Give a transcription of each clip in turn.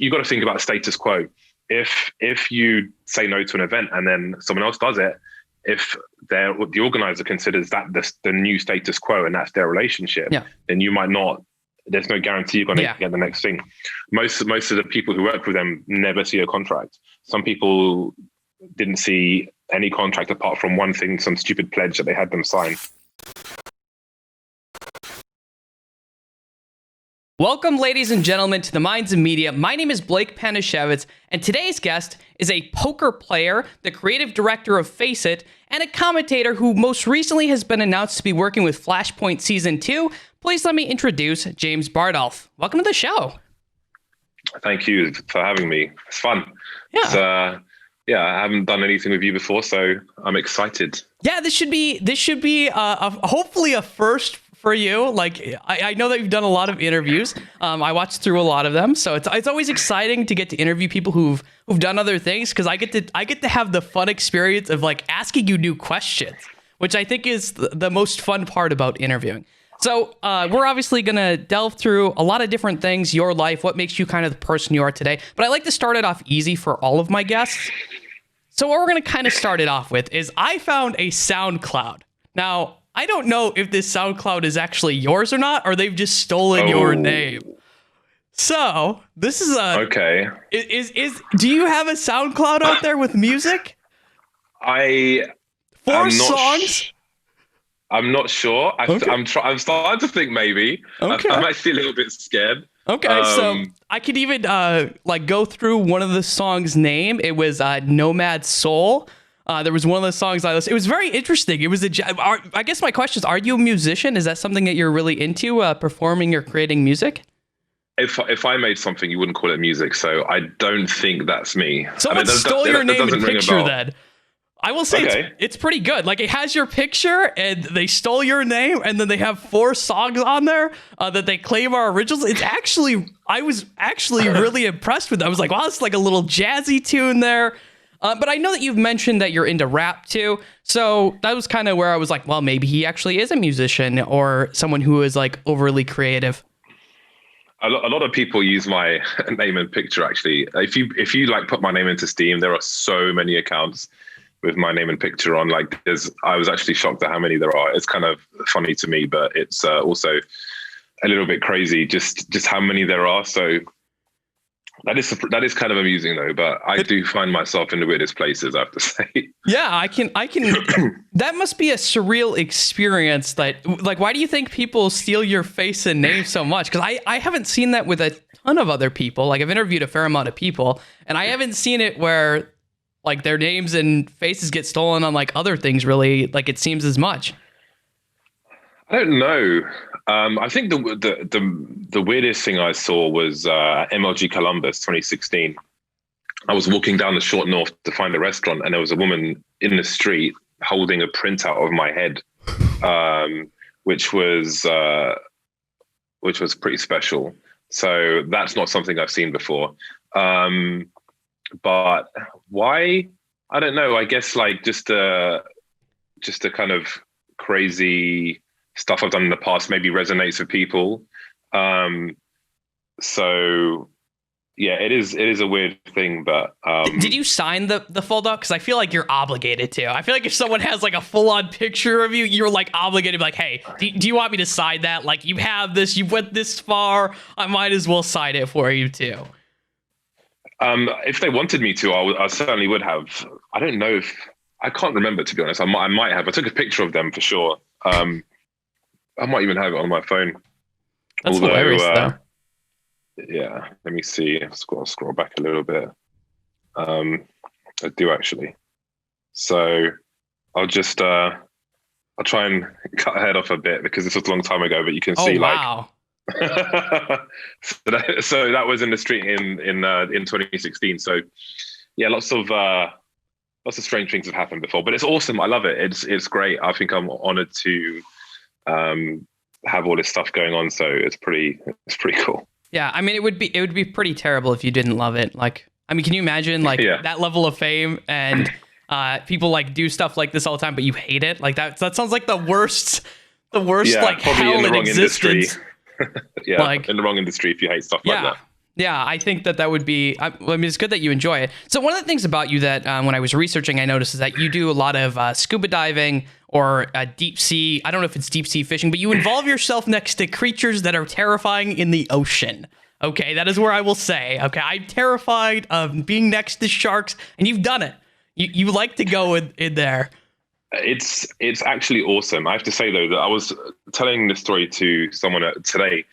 you got to think about status quo. If you say no to an event and then someone else does it, if the organizer considers that the new status quo and that's their relationship, then you might not. There's no guarantee you're going to get the next thing. Most of the people who work with them never see a contract. Some people didn't see any contract apart from one thing, some stupid pledge that they had them sign. Welcome, ladies and gentlemen, to the Minds of Media. My name is Blake Panashevitz, and today's guest is a poker player, the creative director of FaceIT, and a commentator who most recently has been announced to be working with Flashpoint Season 2. Please let me introduce James Bardolph. Welcome to the show. Thank you for having me. It's fun. Yeah. I haven't done anything with you before, so I'm excited. Yeah, this should be hopefully a first for you. Like, I know that you've done a lot of interviews. I watched through a lot of them, so it's always exciting to get to interview people who've done other things, because I get to have the fun experience of like asking you new questions, which I think is the most fun part about interviewing. So we're obviously going to delve through a lot of different things, your life, what makes you kind of the person you are today. But I like to start it off easy for all of my guests. So what we're going to kind of start it off with is I found a SoundCloud. Now, I don't know if this SoundCloud is actually yours or not, or they've just stolen your name. So this is okay. Do you have a SoundCloud out there with music? Four songs? I'm not sure. I'm starting to think maybe. Okay. I'm actually a little bit scared. Okay, so I could even go through one of the songs' name. It was Nomad Soul. There was one of the songs I listened. It was very interesting. It was I guess my question is: are you a musician? Is that something that you're really into, performing or creating music? If I made something, you wouldn't call it music. So I don't think that's me. Someone stole your name and picture then. I will say it's pretty good. Like, it has your picture and they stole your name, and then they have 4 songs on there that they claim are originals. I was actually really impressed with that. I was like, wow, it's like a little jazzy tune there. But I know that you've mentioned that you're into rap too. So that was kind of where I was like, well, maybe he actually is a musician or someone who is like overly creative. A lot of people use my name and picture, actually. If you like put my name into Steam, there are so many accounts with my name and picture on. Like, I was actually shocked at how many there are. It's kind of funny to me, but it's also a little bit crazy just how many there are. So that is kind of amusing though, but I do find myself in the weirdest places, I have to say. Yeah, I can that must be a surreal experience. That, like, why do you think people steal your face and name so much? Because I haven't seen that with a ton of other people. Like, I've interviewed a fair amount of people, and I haven't seen it where like their names and faces get stolen on like other things, really, like it seems as much. I don't know. I think the weirdest thing I saw was MLG Columbus 2016. I was walking down the short north to find a restaurant, and there was a woman in the street holding a printout of my head, which was pretty special. So that's not something I've seen before. But why? I don't know. I guess like just a kind of crazy stuff I've done in the past maybe resonates with people. So yeah, it is a weird thing, but did you sign the full doc? Because I feel like you're obligated to. I feel like if someone has like a full-on picture of you, you're like obligated to be like, hey, do you want me to sign that? Like, you have this, you went this far, I might as well sign it for you too. If they wanted me to, I certainly would have. I don't know I can't remember, to be honest. I might have. I took a picture of them for sure. I might even have it on my phone. That's hilarious, though. Yeah, let me see. I'll scroll back a little bit. I do actually. So I'll just I'll try and cut ahead off a bit because this was a long time ago, but you can see wow. So that was in the street in 2016. So yeah, lots of strange things have happened before, but it's awesome. I love it. It's great. I think I'm honored to have all this stuff going on. So it's pretty cool. Yeah, I mean, it would be pretty terrible if you didn't love it. Like, I mean, can you imagine that level of fame and people like do stuff like this all the time, but you hate it? Like that sounds like the worst like hell in existence. Yeah, like in the wrong industry if you hate stuff like that. Yeah, I think that would be, I mean, it's good that you enjoy it. So one of the things about you that when I was researching, I noticed is that you do a lot of scuba diving or deep sea. I don't know if it's deep sea fishing, but you involve yourself next to creatures that are terrifying in the ocean. Okay, that is where I will say, okay, I'm terrified of being next to sharks, and you've done it. You like to go in there. It's actually awesome. I have to say though that I was telling this story to someone today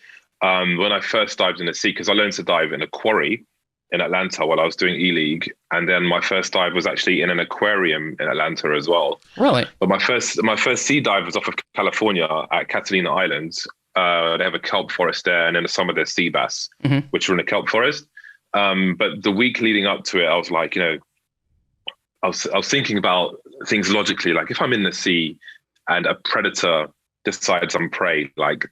when I first dived in the sea, because I learned to dive in a quarry in Atlanta while I was doing E-League, and then my first dive was actually in an aquarium in Atlanta as well. Really? But my first sea dive was off of California at Catalina Island. They have a kelp forest there, and then some of their sea bass, which are in a kelp forest. But the week leading up to it, I was like, you know, I was thinking about things logically. Like if I'm in the sea and a predator decides I'm prey, like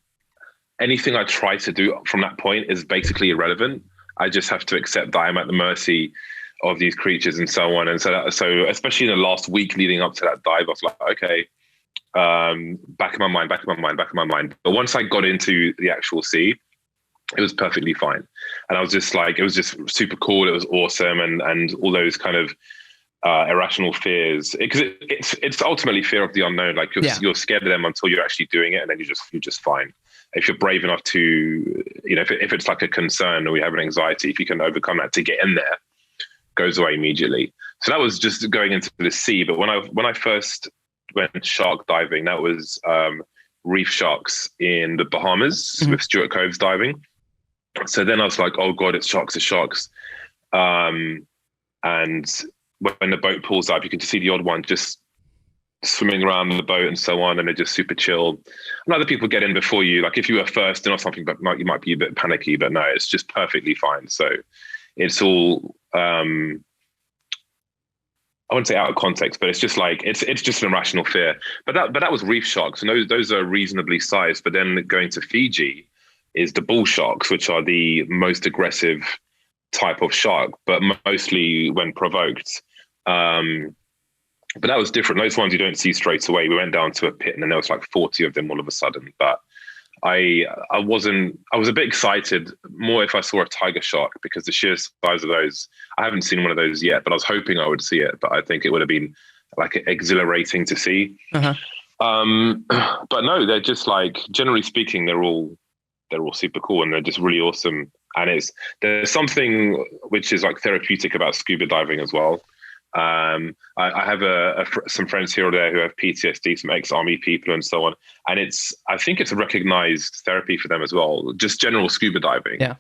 anything I try to do from that point is basically irrelevant. I just have to accept that I'm at the mercy of these creatures and so on. And so especially in the last week leading up to that dive, I was like, okay, back in my mind. But once I got into the actual sea, it was perfectly fine. And I was just like, it was just super cool. It was awesome. And all those kind of irrational fears, because it's ultimately fear of the unknown. Like you're scared of them until you're actually doing it, and then you're just fine. If you're brave enough to, you know, if it's like a concern or you have an anxiety, if you can overcome that to get in there, goes away immediately. So that was just going into the sea. But when I first went shark diving, that was reef sharks in the Bahamas with Stuart Coves diving. So then I was like, oh God, it's sharks. And when the boat pulls up, you can just see the odd one just swimming around the boat and so on, and they're just super chill. And other people get in before you. Like if you were first in or something, but you might be a bit panicky, but no, it's just perfectly fine. So it's all, I wouldn't say out of context, but it's just like, it's just an irrational fear. But that was reef sharks, and those are reasonably sized. But then going to Fiji is the bull sharks, which are the most aggressive type of shark, but mostly when provoked. But that was different. Those ones you don't see straight away. We went down to a pit, and then there was like 40 of them all of a sudden. But I was a bit excited more if I saw a tiger shark, because the sheer size of those, I haven't seen one of those yet, but I was hoping I would see it. But I think it would have been like exhilarating to see. But no, they're just like, generally speaking, they're all super cool, and they're just really awesome. And there's something which is like therapeutic about scuba diving as well. I have some friends here or there who have PTSD, some ex-army people and so on. And I think it's a recognized therapy for them as well. Just general scuba diving. Yeah.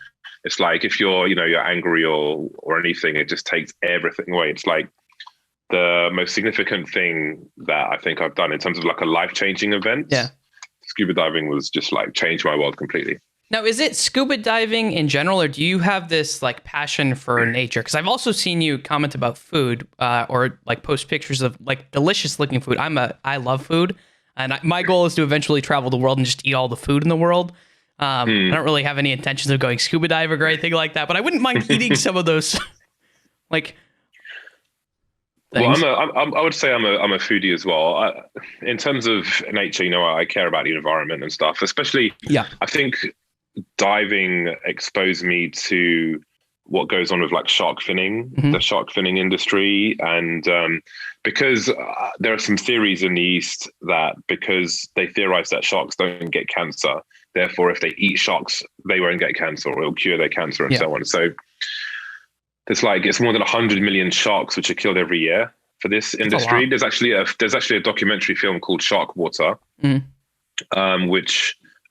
It's like if you're angry or anything, it just takes everything away. It's like the most significant thing that I think I've done in terms of like a life-changing event. Yeah. Scuba diving was just like changed my world completely. Now, is it scuba diving in general, or do you have this like passion for nature? Because I've also seen you comment about food or like post pictures of like delicious looking food. I love food, and my goal is to eventually travel the world and just eat all the food in the world. I don't really have any intentions of going scuba diving or anything like that, but I wouldn't mind eating some of those like things. Well, I would say I'm a foodie as well. In terms of nature, I care about the environment and stuff, especially. Yeah, I think diving exposed me to what goes on with like shark finning, the shark finning industry. And because there are some theories in the East that because they theorize that sharks don't get cancer, therefore, if they eat sharks, they won't get cancer or it'll cure their cancer and so on. So it's more than 100 million sharks which are killed every year for this industry. There's actually a documentary film called Shark Water,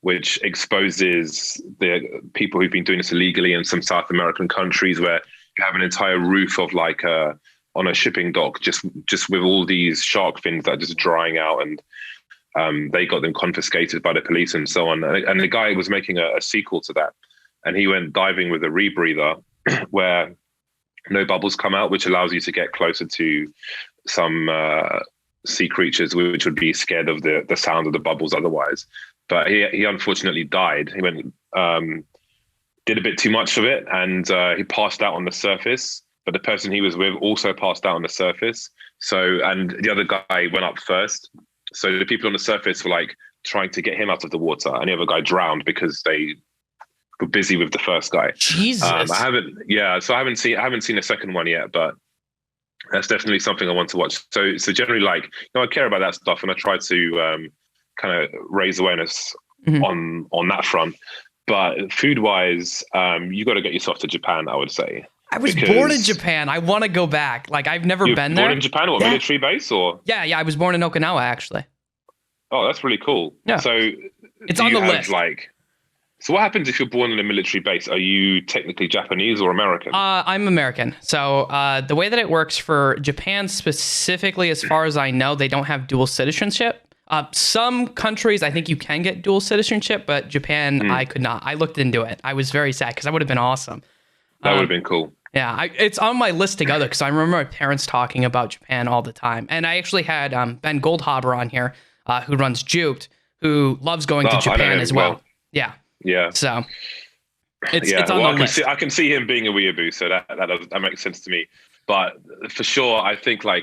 which exposes the people who've been doing this illegally in some South American countries, where you have an entire roof of like on a shipping dock, just with all these shark fins that are just drying out, and they got them confiscated by the police and so on. And the guy was making a sequel to that, and he went diving with a rebreather where no bubbles come out, which allows you to get closer to some sea creatures which would be scared of the sound of the bubbles otherwise. But he unfortunately died. He went did a bit too much of it, and he passed out on the surface. But the person he was with also passed out on the surface. And the other guy went up first. So the people on the surface were like trying to get him out of the water, and the other guy drowned because they busy with the first guy. Jesus. I haven't seen a second one yet, but that's definitely something I want to watch. So generally, like, I care about that stuff, and I try to kind of raise awareness on that front. But food wise, you got to get yourself to Japan, I would say. I was born in Japan. I want to go back. Like, I've never been there. Born in Japan? What, military base or? Yeah. I was born in Okinawa, actually. Oh, that's really cool. Yeah. So it's on the list. So what happens if you're born in a military base? Are you technically Japanese or American? I'm American. So the way that it works for Japan specifically, as far as I know, they don't have dual citizenship. Some countries, I think you can get dual citizenship, but Japan, I could not. I looked into it. I was very sad because that would have been awesome. That would have been cool. Yeah, it's on my list to go there because I remember my parents talking about Japan all the time. And I actually had Ben Goldhaber on here, who runs Juked, who loves going to Japan as well. Yeah. Yeah. So it's on the list. I can see him being a weeaboo, so that makes sense to me. But for sure, I think I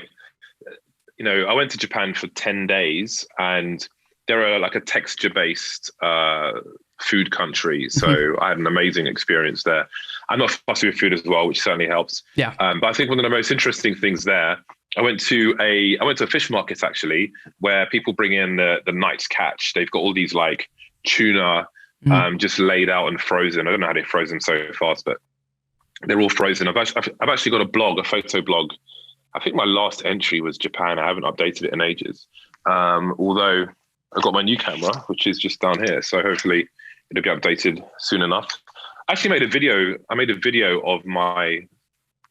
went to Japan for 10 days, and they're like a texture-based food country. So I had an amazing experience there. I'm not fussy with food as well, which certainly helps. Yeah. But I think one of the most interesting things there, I went to a fish market actually, where people bring in the night's catch. They've got all these like tuna just laid out and frozen. I don't know how they froze them so fast, but they're all frozen. I've actually got a photo blog. I think my last entry was Japan. I haven't updated it in ages. Although I've got my new camera, which is just down here. So hopefully it'll be updated soon enough. I actually made a video of my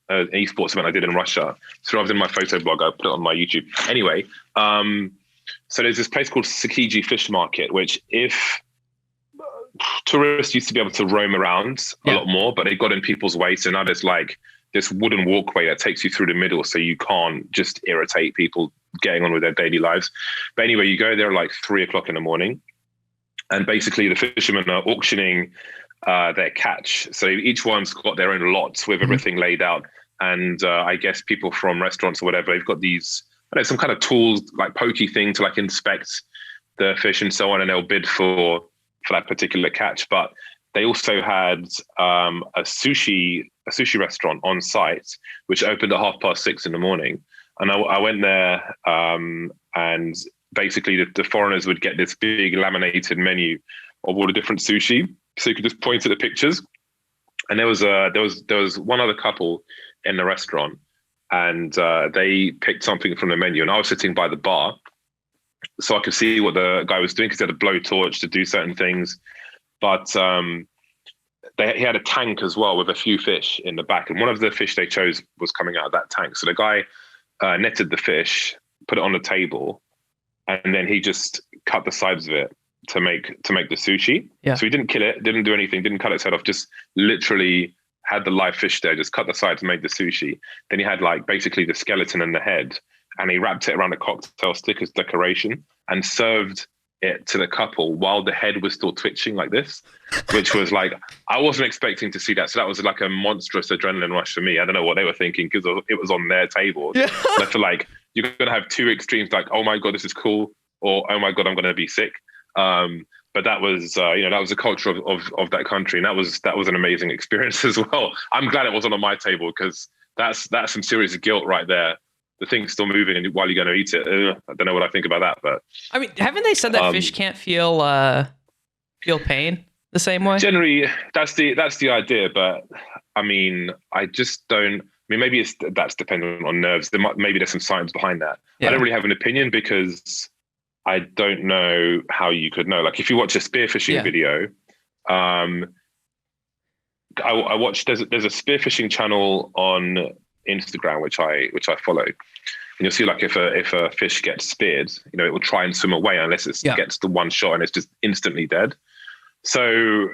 esports event I did in Russia. So rather than my photo blog, I put it on my YouTube. Anyway, so there's this place called Tsukiji Fish Market, which if tourists used to be able to roam around a lot more, but they got in people's way. So now there's like this wooden walkway that takes you through the middle, so you can't just irritate people getting on with their daily lives. But anyway, you go there like 3:00 in the morning, and basically the fishermen are auctioning their catch. So each one's got their own lots with everything laid out. And I guess people from restaurants or whatever, they've got these, some kind of tools, like pokey thing to like inspect the fish and so on, and they'll bid for that particular catch. But they also had a sushi restaurant on site, which opened at 6:30 in the morning. And I went there, and basically the foreigners would get this big laminated menu of all the different sushi, so you could just point at the pictures. And there was one other couple in the restaurant, and they picked something from the menu, and I was sitting by the bar, so I could see what the guy was doing because he had a blowtorch to do certain things. But he had a tank as well with a few fish in the back, and one of the fish they chose was coming out of that tank. So the guy netted the fish, put it on the table, and then he just cut the sides of it to make the sushi. Yeah. So he didn't kill it, didn't do anything, didn't cut its head off, just literally had the live fish there, just cut the sides and made the sushi. Then he had like basically the skeleton and the head, and he wrapped it around a cocktail stick as decoration and served it to the couple while the head was still twitching like this, which was like, I wasn't expecting to see that. So that was like a monstrous adrenaline rush for me. I don't know what they were thinking because it was on their table. Yeah. I feel like you're going to have two extremes, like, oh my God, this is cool, or oh my God, I'm going to be sick. But that was, that was the culture of that country. And that was an amazing experience as well. I'm glad it wasn't on my table because that's some serious guilt right there. The thing's still moving, and while you're going to eat it, I don't know what I think about that. But I mean, haven't they said that fish can't feel pain the same way? Generally, that's the idea. But I mean, I just don't. I mean, maybe that's dependent on nerves. Maybe there's some science behind that. Yeah. I don't really have an opinion because I don't know how you could know. Like if you watch a spearfishing video, I watched. There's a spearfishing channel on Instagram which I follow, and you'll see like if a fish gets speared, it will try and swim away unless it gets the one shot and it's just instantly dead. So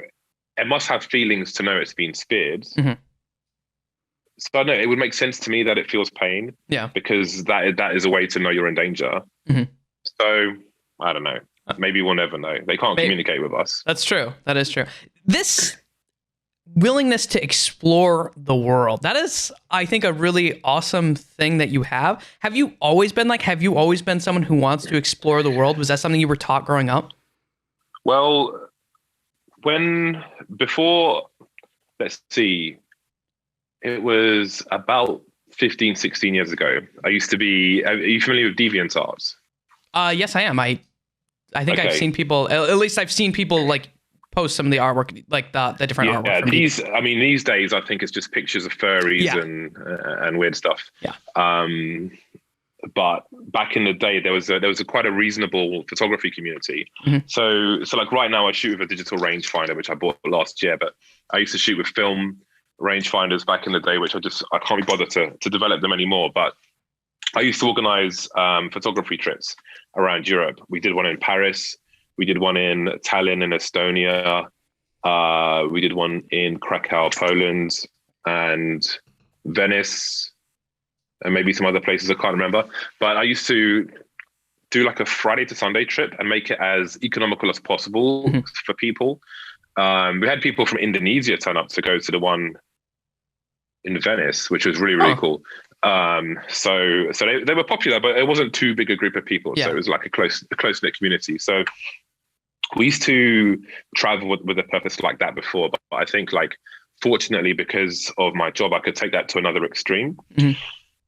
it must have feelings to know it's been speared. Mm-hmm. So I know it would make sense to me that it feels pain, because that is a way to know you're in danger. Mm-hmm. So I don't know. Maybe we'll never know. They can't communicate with us. That's true. That is true. This willingness to explore the world, that is, I think, a really awesome thing that you have. Have you always been someone who wants to explore the world? Was that something you were taught growing up? Well, before, let's see, it was about 15, 16 years ago. Are you familiar with DeviantArt? Yes, I am. I think I've seen people, at least I've seen people like post some of the artwork, like the different artwork. From these days, I think it's just pictures of furries and weird stuff. Yeah. But back in the day, there was quite a reasonable photography community. Mm-hmm. So like right now, I shoot with a digital rangefinder, which I bought last year. But I used to shoot with film rangefinders back in the day, which I can't be bothered to develop them anymore. But I used to organize photography trips around Europe. We did one in Paris. We did one in Tallinn in Estonia. We did one in Krakow, Poland, and Venice, and maybe some other places I can't remember. But I used to do like a Friday to Sunday trip and make it as economical as possible for people. We had people from Indonesia turn up to go to the one in Venice, which was really, really cool. So they were popular, but it wasn't too big a group of people. Yeah. So it was like a close-knit community. So we used to travel with a purpose like that before, but I think like fortunately because of my job, I could take that to another extreme. Mm-hmm.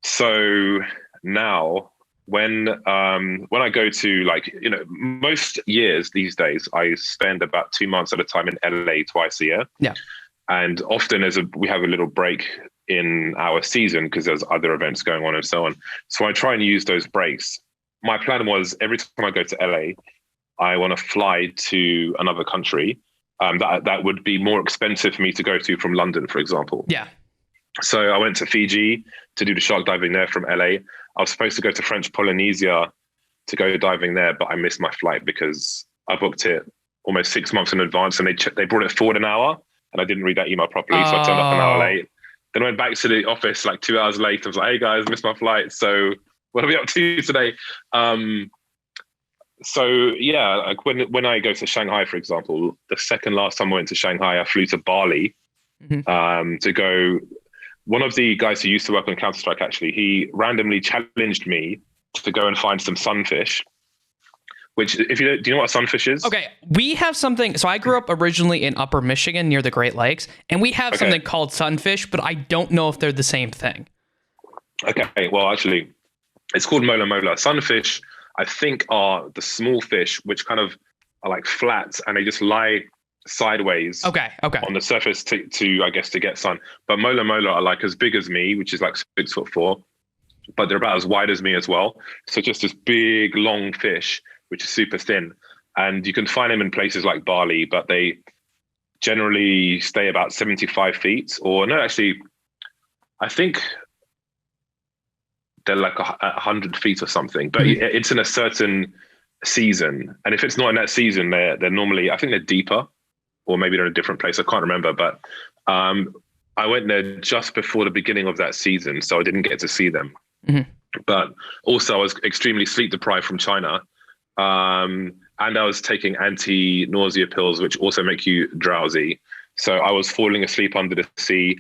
So now when I go to like, most years these days, I spend about 2 months at a time in LA twice a year. Yeah. And often we have a little break in our season because there's other events going on and so on. So I try and use those breaks. My plan was every time I go to LA, I want to fly to another country that would be more expensive for me to go to from London, for example. Yeah. So I went to Fiji to do the shark diving there from LA. I was supposed to go to French Polynesia to go diving there, but I missed my flight because I booked it almost 6 months in advance and they brought it forward an hour and I didn't read that email properly. So I turned up an hour late. Then I went back to the office like 2 hours later. I was like, hey guys, missed my flight. So what are we up to today? So yeah, like when I go to Shanghai, for example, the second last time I went to Shanghai, I flew to Bali to go. One of the guys who used to work on Counter-Strike, actually, he randomly challenged me to go and find some sunfish. Which, do you know what a sunfish is? Okay, we have something. So I grew up originally in Upper Michigan near the Great Lakes, and we have something called sunfish, but I don't know if they're the same thing. Okay, well, actually, it's called mola mola. Sunfish, I think, are the small fish which kind of are like flat and they just lie sideways on the surface to I guess to get sun. But mola mola are like as big as me, which is like 6'4", but they're about as wide as me as well. So just this big long fish which is super thin, and you can find them in places like Bali, but they generally stay about 75 feet, or no, actually I think they're like 100 feet or something, but it's in a certain season, and if it's not in that season, they're normally, I think they're deeper, or maybe they're in a different place. I can't remember, but I went there just before the beginning of that season, so I didn't get to see them. But also I was extremely sleep deprived from China, and I was taking anti-nausea pills, which also make you drowsy. So I was falling asleep under the sea.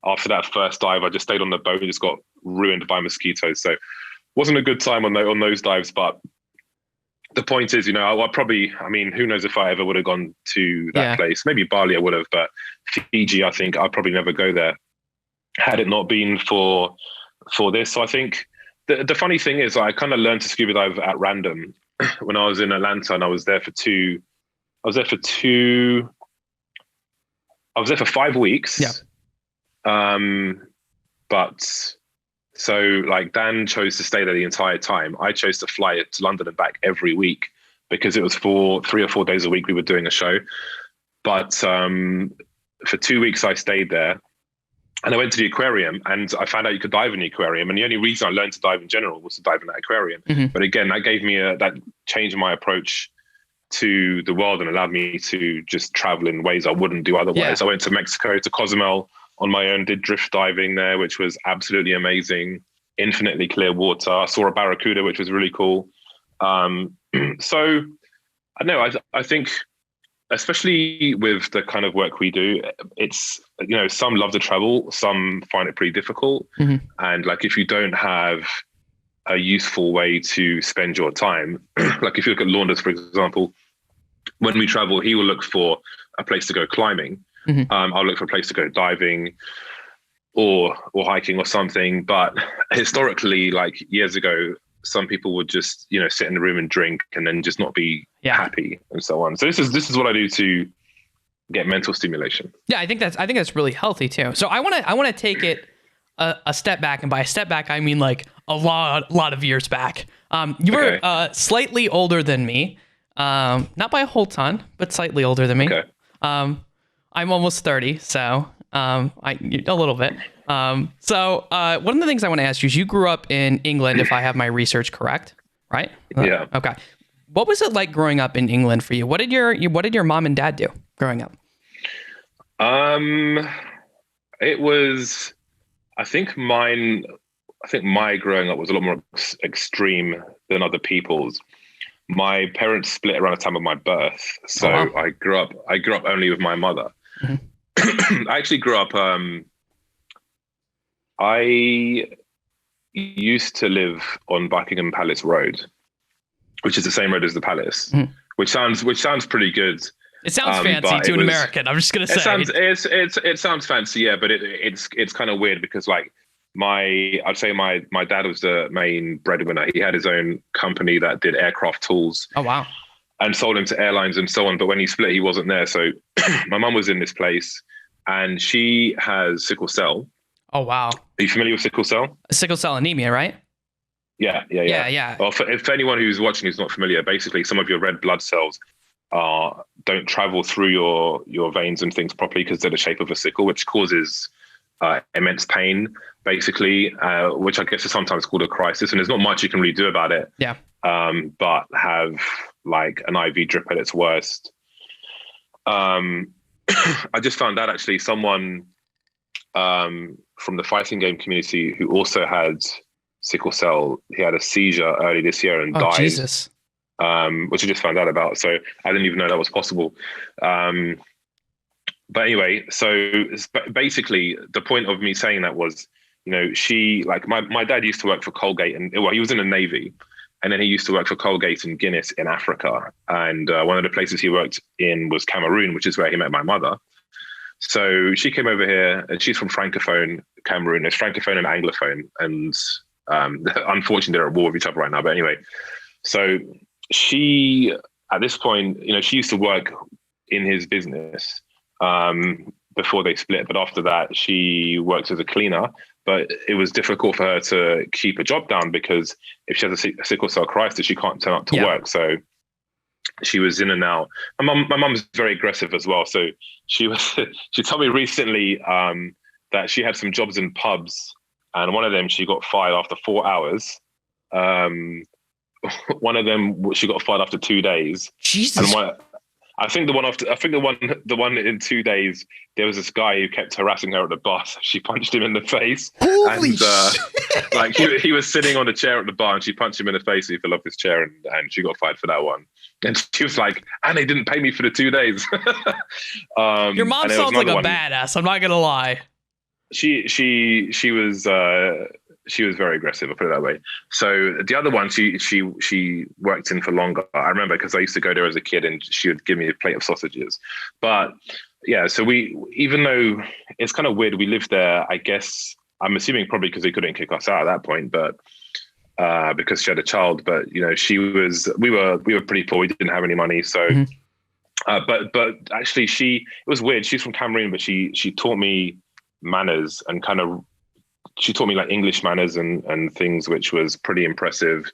After that first dive, I just stayed on the boat and just got ruined by mosquitoes. So wasn't a good time on those dives. But the point is, who knows if I ever would have gone to that place. Maybe Bali I would have, but Fiji, I think I'd probably never go there had it not been for this. So I think the funny thing is I kind of learned to scuba dive at random when I was in Atlanta, and I was there for 5 weeks. Yeah. But so like Dan chose to stay there the entire time. I chose to fly it to London and back every week because it was for 3 or 4 days a week we were doing a show. But for 2 weeks I stayed there, and I went to the aquarium and I found out you could dive in the aquarium. And the only reason I learned to dive in general was to dive in that aquarium. But again, that gave me that changed my approach to the world and allowed me to just travel in ways I wouldn't do otherwise. I went to Mexico, to Cozumel on my own, did drift diving there, which was absolutely amazing. Infinitely clear water. I saw a barracuda, which was really cool. So I know, I think, especially with the kind of work we do, it's, some love to travel, some find it pretty difficult. And like, if you don't have a useful way to spend your time, like if you look at launders, for example, when we travel, he will look for a place to go climbing. I'll look for a place to go diving or hiking or something. But historically, like years ago, some people would just, sit in the room and drink and then just not be happy and so on. So this is what I do to get mental stimulation. Yeah, I think that's really healthy too. So I want to take it a step back, and by a step back I mean like a lot of years back. You were slightly older than me, not by a whole ton, but slightly older than me. Okay. I'm almost 30, so a little bit. So one of the things I want to ask you is, you grew up in England, if I have my research correct, right? Yeah. Okay. What was it like growing up in England for you? What did your mom and dad do growing up? It was, I think my growing up was a lot more extreme than other people's. My parents split around the time of my birth, so I grew up only with my mother. I actually grew up. I used to live on Buckingham Palace Road, which is the same road as the Palace, which sounds pretty good. It sounds fancy to an American. I'm just gonna say it sounds fancy, yeah, but it's kind of weird because like I'd say my dad was the main breadwinner. He had his own company that did aircraft tools. Oh wow! And sold them to airlines and so on. But when he split, he wasn't there. So my mum was in this place, and she has sickle cell. Oh wow! Are you familiar with sickle cell? Sickle cell anemia, right? Yeah. Well, for anyone who's watching who's not familiar, basically some of your red blood cells don't travel through your veins and things properly because they're the shape of a sickle, which causes immense pain, basically, which I guess is sometimes called a crisis. And there's not much you can really do about it. Yeah. But have like an IV drip at its worst. I just found out actually someone from the fighting game community who also had sickle cell, he had a seizure early this year and died. Jesus. Which I just found out about. So I didn't even know that was possible. But anyway, so basically the point of me saying that was, she, like my dad used to work for Colgate, and he was in the Navy, and then he used to work for Colgate and Guinness in Africa. And one of the places he worked in was Cameroon, which is where he met my mother. So she came over here, and she's from Francophone Cameroon. There's Francophone and Anglophone, and unfortunately they're at war with each other right now. But anyway, so she, at this point, she used to work in his business before they split. But after that, she worked as a cleaner. But it was difficult for her to keep a job down because if she has a sickle cell crisis, she can't turn up to work. So she was in and out. My mum's very aggressive as well. So she told me recently that she had some jobs in pubs, and one of them she got fired after 4 hours. One of them she got fired after 2 days. Jesus. And the one in 2 days, there was this guy who kept harassing her at the bar. So she punched him in the face. Holy shit. Like he was sitting on a chair at the bar, and she punched him in the face. And he fell off his chair, and she got fired for that one. And she was like, "And they didn't pay me for the 2 days." Your mom sounds like a badass. I'm not gonna lie. She was very aggressive, I'll put it that way. So the other one, she worked in for longer. I remember because I used to go there as a kid, and she would give me a plate of sausages. But yeah, so even though it's kind of weird, we lived there, I guess, I'm assuming probably because they couldn't kick us out at that point, but because she had a child. But we were pretty poor. We didn't have any money. So, but actually it was weird. She's from Cameroon, but she taught me manners and she taught me like English manners and things, which was pretty impressive.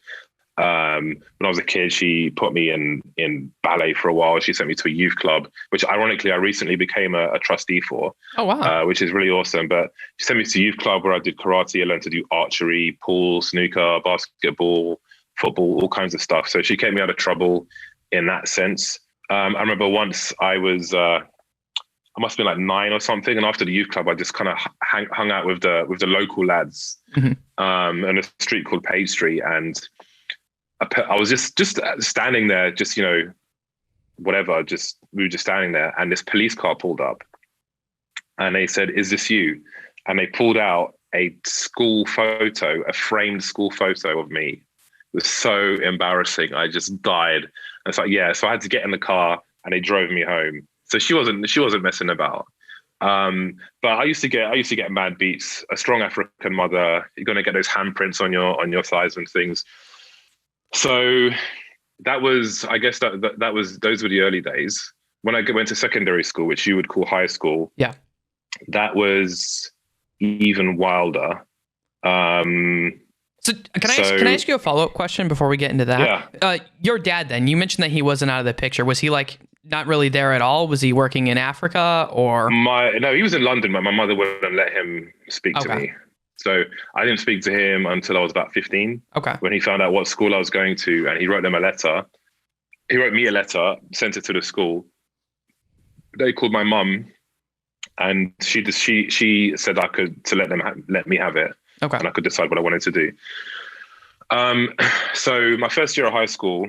When I was a kid, she put me in ballet for a while. She sent me to a youth club, which ironically I recently became a trustee for. Oh, wow. Which is really awesome. But she sent me to a youth club where I did karate. I learned to do archery, pool, snooker, basketball, football, all kinds of stuff. So she kept me out of trouble in that sense. I remember once I must have been like 9 or something. And after the youth club, I just kind of hung out with the local lads on a street called Page Street. And I was just standing there, whatever, we were just standing there. And this police car pulled up and they said, "Is this you?" And they pulled out a school photo, a framed school photo of me. It was so embarrassing. I just died. And it's like, yeah. So I had to get in the car, and they drove me home. So she wasn't messing about. But I used to get mad beats. A strong African mother, you're gonna get those handprints on your thighs and things. So that was, I guess that was, those were the early days. When I went to secondary school, which you would call high school, Yeah. that was even wilder. So can I ask you a follow-up question before we get into that? Yeah. Your dad, then, you mentioned that he wasn't out of the picture. Was he like not really there at all? Was he working in Africa or? No, he was in London, but my mother wouldn't let him speak to me. So I didn't speak to him until I was about 15. Okay. When he found out what school I was going to, and he wrote them a letter. He wrote me a letter, sent it to the school. They called my mum, and she said to let me have it. Okay. And I could decide what I wanted to do. So my first year of high school,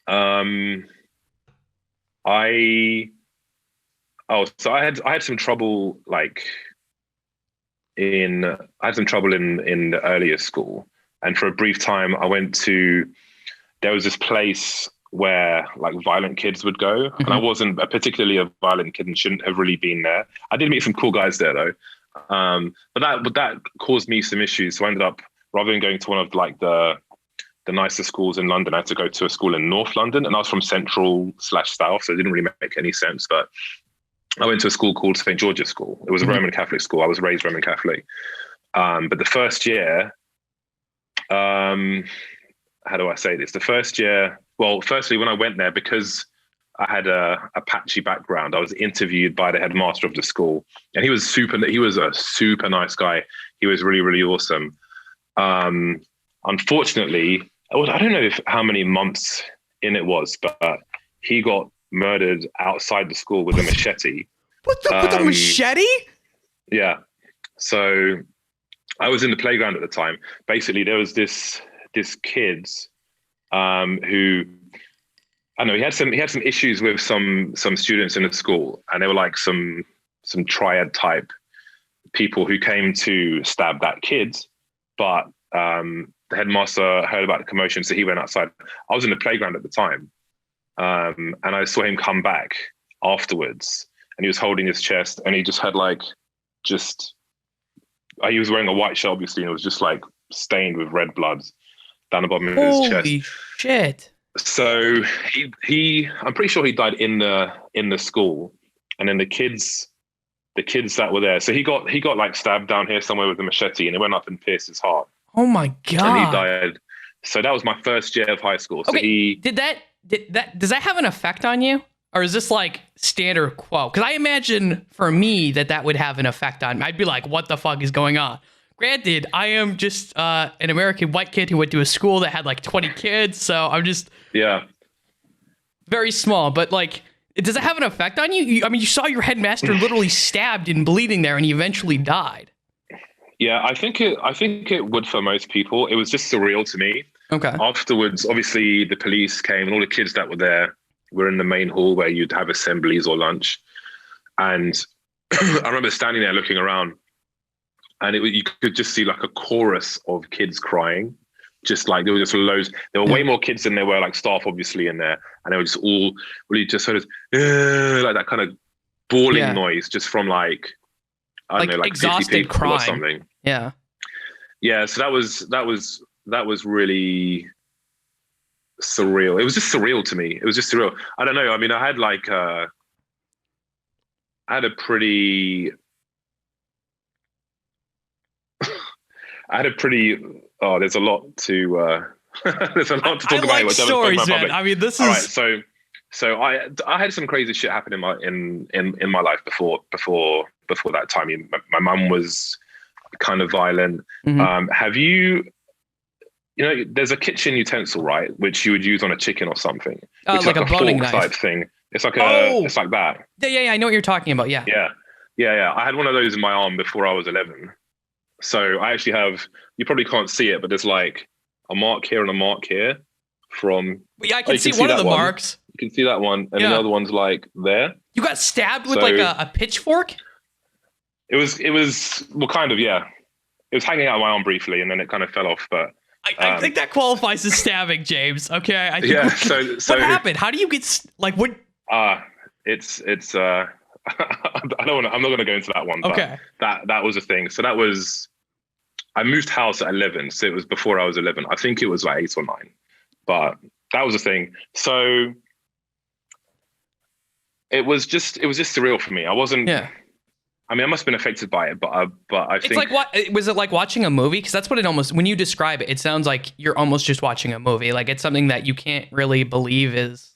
I had some trouble in the earlier school, and for a brief time there was this place where like violent kids would go, and I wasn't particularly a violent kid and shouldn't have really been there. I did meet some cool guys there though. But that caused me some issues. So I ended up, rather than going to one of like the nicer schools in London, I had to go to a school in North London, and I was from Central/South, so it didn't really make any sense. But I went to a school called St. George's School. It was a Roman Catholic school. I was raised Roman Catholic. But the first year, how do I say this? The first year, well, firstly, when I went there, because I had a patchy background, I was interviewed by the headmaster of the school, and he was a super nice guy. He was really, really awesome. Unfortunately, I don't know how many months in it was, but he got murdered outside the school with a machete. With a machete? Yeah. So I was in the playground at the time. Basically, there was this kid who, I know he had some issues with some students in the school, and they were like some triad type people who came to stab that kid. But the headmaster heard about the commotion, so he went outside. I was in the playground at the time, and I saw him come back afterwards, and he was holding his chest, and he just had he was wearing a white shirt, obviously, and it was just like stained with red blood down the bottom of his chest. Holy shit. So I'm pretty sure he died in the school, and then the kids that were there. So he got like stabbed down here somewhere with a machete, and it went up and pierced his heart. Oh my God. And he died. So that was my first year of high school. So okay, does that have an effect on you? Or is this like standard quo? Because I imagine for me that would have an effect on me. I'd be like, what the fuck is going on? Granted, I am just an American white kid who went to a school that had like 20 kids. So I'm just very small. But like, does it have an effect on you? I mean, you saw your headmaster literally stabbed and bleeding there, and he eventually died. Yeah, I think it would for most people. It was just surreal to me. Okay. Afterwards, obviously, the police came, and all the kids that were there were in the main hall where you'd have assemblies or lunch. And I remember standing there looking around, and you could just see like a chorus of kids crying. Just like there were just loads. There were way more kids than there were like staff, obviously, in there, and they were just all really just sort of like that kind of bawling noise, just from like I don't know, like exhausted crying or something. Yeah. So that was really surreal. It was just surreal to me. It was just surreal. I don't know. I mean, I had a pretty. Oh, there's a lot to there's a lot to talk about. I like stories, man. I mean, this is all right. So I had some crazy shit happen in my life before that time. My mum was kind of violent. Have you know, there's a kitchen utensil, right, which you would use on a chicken or something, which like a boning knife type thing. It's like it's like that. Yeah. I know what you're talking about. Yeah. I had one of those in my arm before I was 11. So I actually have. You probably can't see it, but there's like a mark here and a mark here from. Yeah, I can see one of the marks. You can see that one, and the other one's like there. You got stabbed with like a pitchfork? It was well, kind of, yeah. It was hanging out of my arm briefly, and then it kind of fell off. But I think that qualifies as stabbing, James. Okay. So what happened? How do you get like what? It's I don't want to, I'm not going to go into that one, but Okay. that was a thing. So I moved house at 11. So it was before I was 11. I think it was like 8 or 9, but that was a thing. So it was just surreal for me. I wasn't, Yeah. I mean, I must have been affected by it, but I It's think, like what was it like watching a movie? Because that's what it almost when you describe it, it sounds like you're almost just watching a movie. Like it's something that you can't really believe is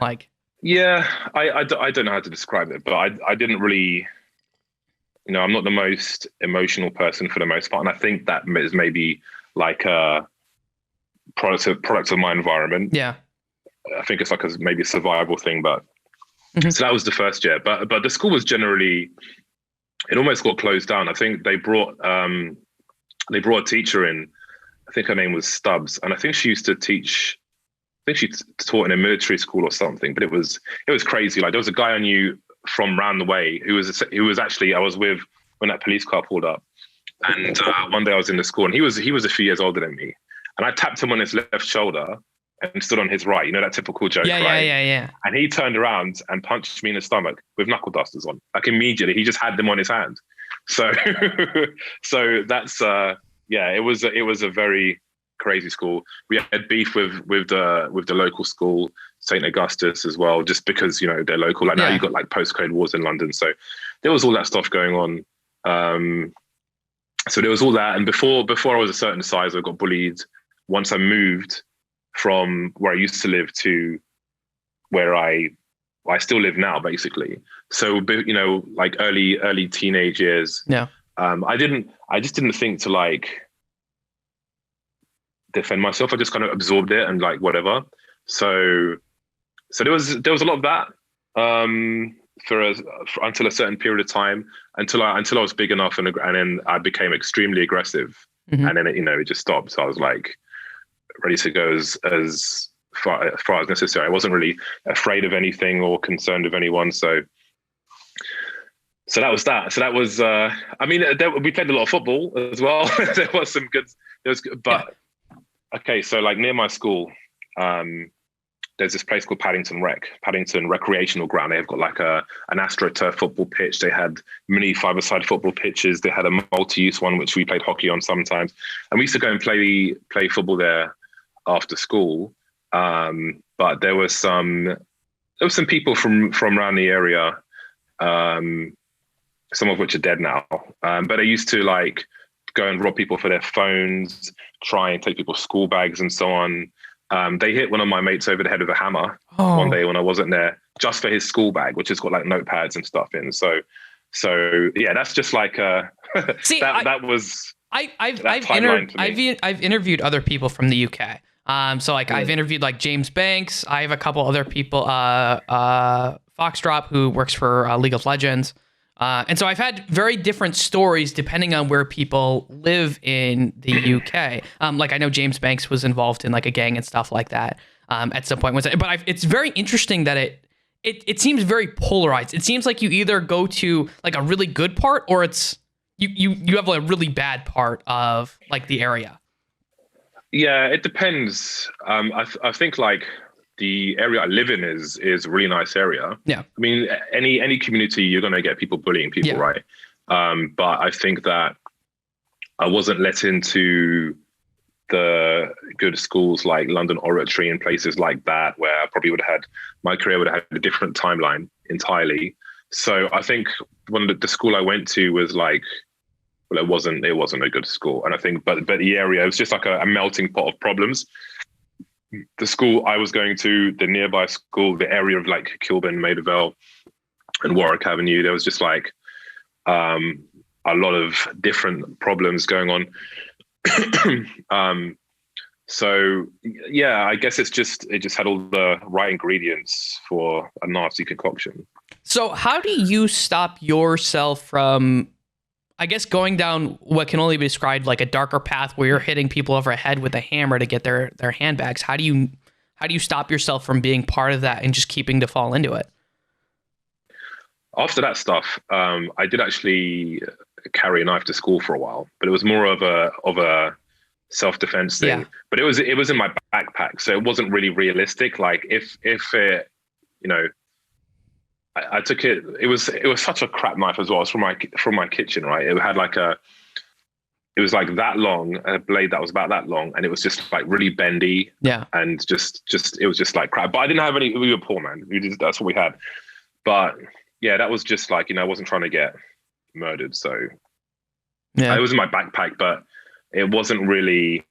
like yeah, I don't know how to describe it, but I didn't really, I'm not the most emotional person for the most part. And I think that is maybe like a product of my environment. yeah. I think it's like maybe a survival thing, but Mhm. so that was the first year. But the school was generally, it almost got closed down. I think they brought a teacher in. I think her name was Stubbs, and I think she used to teach. I think she taught in a military school or something. But it was crazy. Like there was a guy I knew from round the way who was actually I was with when that police car pulled up, and one day I was in the school, and he was a few years older than me, and I tapped him on his left shoulder and stood on his right. You know that typical joke, Yeah, right? yeah. And he turned around and punched me in the stomach with knuckle dusters on. Like immediately, he just had them on his hand. So, so that's it was a very crazy school. We had beef with the local school, St. Augustus as well, just because they're local. Like now Yeah. you've got like postcode wars in London, so there was all that stuff going on. So there was all that, and before I was a certain size, I got bullied. Once I moved from where I used to live to where I still live now, basically. So, like early teenage years, Yeah. I just didn't think to like defend myself. I just kind of absorbed it and like whatever. So there was a lot of that for until a certain period of time, until I was big enough, and then I became extremely aggressive, Mhm. and then it just stopped. So I was like ready to go as far as necessary. I wasn't really afraid of anything or concerned of anyone. So that was that. So that was. I mean, we played a lot of football as well. There was some good. But okay. So like near my school, there's this place called Paddington Recreational Ground. They've got like an AstroTurf football pitch. They had mini five-a-side football pitches. They had a multi-use one, which we played hockey on sometimes. And we used to go and play football there after school. But there was some people from around the area, some of which are dead now. But they used to like go and rob people for their phones, try and take people's school bags and so on. They hit one of my mates over the head with a hammer one day when I wasn't there, just for his school bag, which has got like notepads and stuff in. So yeah, that's just like See, that was. I've interviewed other people from the UK. So like I've interviewed like James Banks. I have a couple other people, Foxdrop, who works for League of Legends. And so I've had very different stories depending on where people live in the UK. Like I know James Banks was involved in like a gang and stuff like that at some point. But it's very interesting that it seems very polarized. It seems like you either go to like a really good part or it's you have a really bad part of like the area. Yeah, it depends. I think like the area I live in is a really nice area. Yeah. I mean, any community, you're going to get people bullying people, right? But I think that I wasn't let into the good schools like London Oratory and places like that, where I probably my career would have had a different timeline entirely. So I think the school I went to was like, well, it wasn't a good school. And I think, but the area, it was just like a melting pot of problems. The school I was going to, the nearby school, the area of like Kilburn, Maida and Warwick Avenue, there was just like a lot of different problems going on. So yeah, I guess it just had all the right ingredients for a nasty concoction. So how do you stop yourself from, I guess, going down what can only be described like a darker path where you're hitting people over the head with a hammer to get their handbags? How do you stop yourself from being part of that and just keeping to fall into it? After that stuff, I did actually carry a knife to school for a while, but it was more of a self-defense thing. Yeah. But it was in my backpack, so it wasn't really realistic. Like if it, I took it. It was such a crap knife as well. It was from my kitchen, right? It had like it was like that long, a blade that was about that long, and it was just like really bendy. Yeah. And just it was just like crap. But I didn't have any. We were poor, man. That's what we had. But yeah, that was just like, I wasn't trying to get murdered, so Yeah. it was in my backpack, but it wasn't really.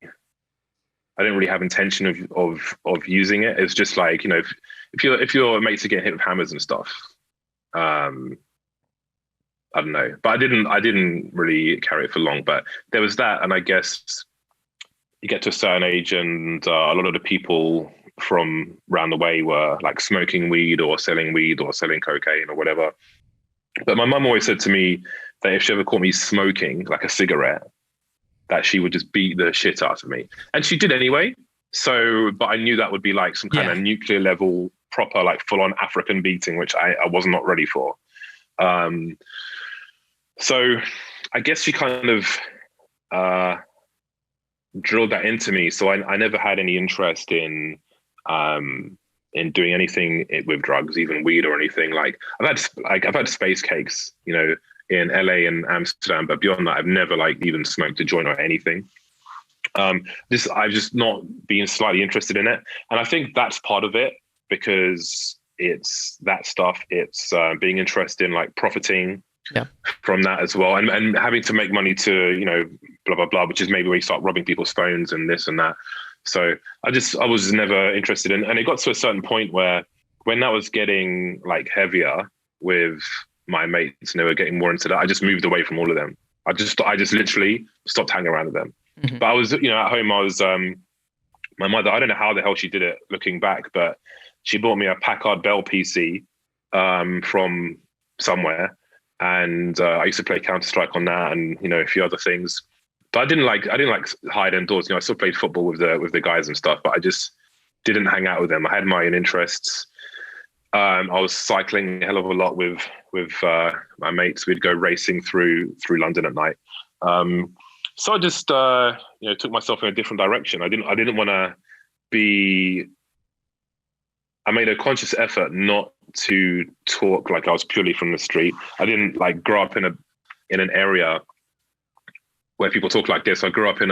I didn't really have intention of using it. It's just like, if your mates are getting hit with hammers and stuff, I don't know, but I didn't really carry it for long. But there was that, and I guess you get to a certain age, and a lot of the people from around the way were like smoking weed or selling cocaine or whatever. But my mum always said to me that if she ever caught me smoking like a cigarette, that she would just beat the shit out of me, and she did anyway. So, but I knew that would be like some kind of nuclear level, proper like full on African beating, which I was not ready for. So I guess she kind of drilled that into me. So I never had any interest in doing anything with drugs, even weed or anything. Like I've had space cakes, in LA and Amsterdam, but beyond that, I've never like even smoked a joint or anything. I've just not been slightly interested in it, and I think that's part of it, because it's that stuff. It's being interested in like profiting from that as well, and having to make money to blah blah blah, which is maybe where you start robbing people's phones and this and that. So I was never interested in, and it got to a certain point where when that was getting like heavier with my mates and they were getting more into that, I just moved away from all of them. I just literally stopped hanging around with them. Mm-hmm. But I was, at home, I was, my mother, I don't know how the hell she did it looking back, but she bought me a Packard Bell PC from somewhere. And I used to play Counter-Strike on that, and, a few other things. But I didn't like hide indoors. I still played football with the guys and stuff, but I just didn't hang out with them. I had my own interests. I was cycling a hell of a lot with my mates. We'd go racing through London at night. So I just took myself in a different direction. I didn't want to be. I made a conscious effort not to talk like I was purely from the street. I didn't like grow up in an area where people talk like this. I grew up in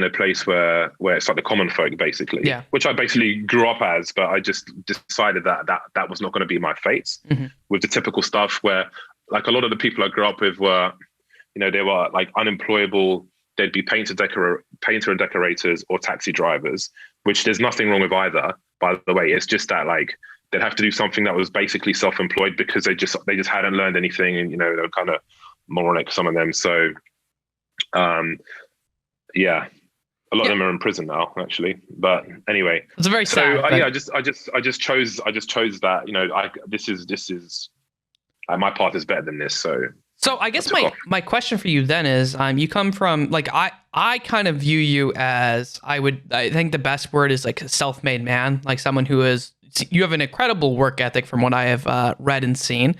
a place where it's like the common folk, basically, which I basically grew up as, but I just decided that was not going to be my fate. Mm-hmm. With the typical stuff where like a lot of the people I grew up with were, they were like unemployable. They'd be painter and decorators or taxi drivers, which there's nothing wrong with either, by the way. It's just that like they'd have to do something that was basically self-employed because they just hadn't learned anything, and, they were kind of moronic, some of them. So, a lot of them are in prison now, actually. But anyway, it's a very sad. I just chose that. This is my path is better than this. So I guess my question for you then is, you come from like I kind of view you as I think the best word is like a self-made man, like someone who you have an incredible work ethic from what I have read and seen.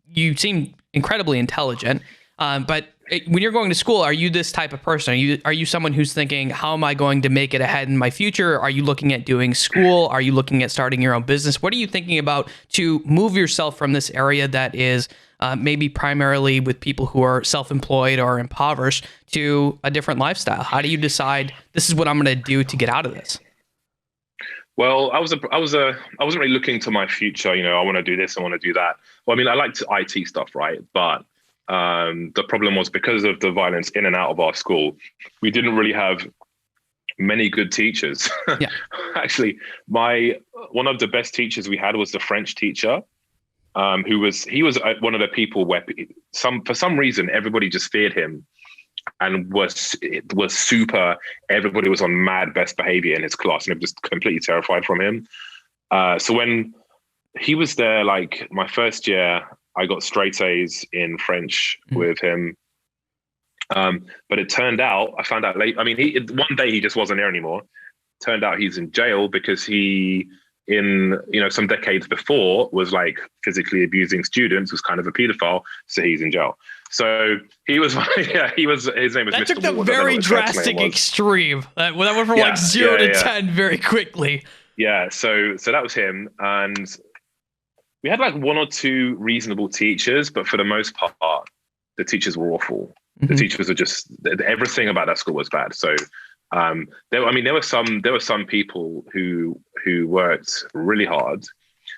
You seem incredibly intelligent, but when you're going to school, are you this type of person? Are you someone who's thinking, how am I going to make it ahead in my future? Are you looking at doing school? Are you looking at starting your own business? What are you thinking about to move yourself from this area that is maybe primarily with people who are self-employed or impoverished to a different lifestyle? How do you decide this is what I'm going to do to get out of this? Well, I wasn't really looking to my future. I want to do this, I want to do that. Well, I mean, I liked IT stuff, right? But the problem was, because of the violence in and out of our school, we didn't really have many good teachers. Yeah. Actually, one of the best teachers we had was the French teacher, he was one of the people where for some reason everybody just feared him, and was super. Everybody was on mad best behavior in his class, and they were just completely terrified from him. So when he was there, like my first year, I got straight A's in French with him. But it turned out, I found out late. I mean, one day he just wasn't there anymore. Turned out he's in jail because he, in some decades before, was like physically abusing students, was kind of a pedophile. So he's in jail. So he was, his name was that Mr. took the Ward. very drastic extreme. That went from like 0 to 10 very quickly. Yeah. So that was him. And we had like one or two reasonable teachers, but for the most part, the teachers were awful. The teachers were just, everything about that school was bad. So there were some people who worked really hard.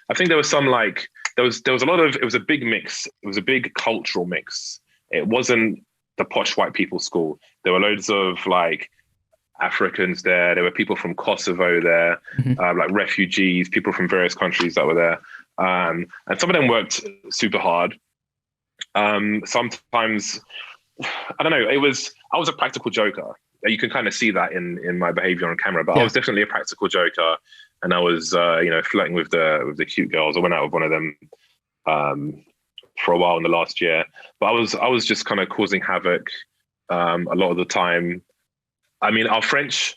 I think there was some like there was a lot of, it was a big mix. It was a big cultural mix. It wasn't the posh white people school. There were loads of like Africans there. There were people from Kosovo there, like refugees, people from various countries that were there. And some of them worked super hard. Sometimes, I don't know, I was a practical joker. You can kind of see that in my behavior on camera, but I was definitely a practical joker. And I was, flirting with the cute girls. I went out with one of them for a while in the last year, but I was just kind of causing havoc a lot of the time. I mean, our French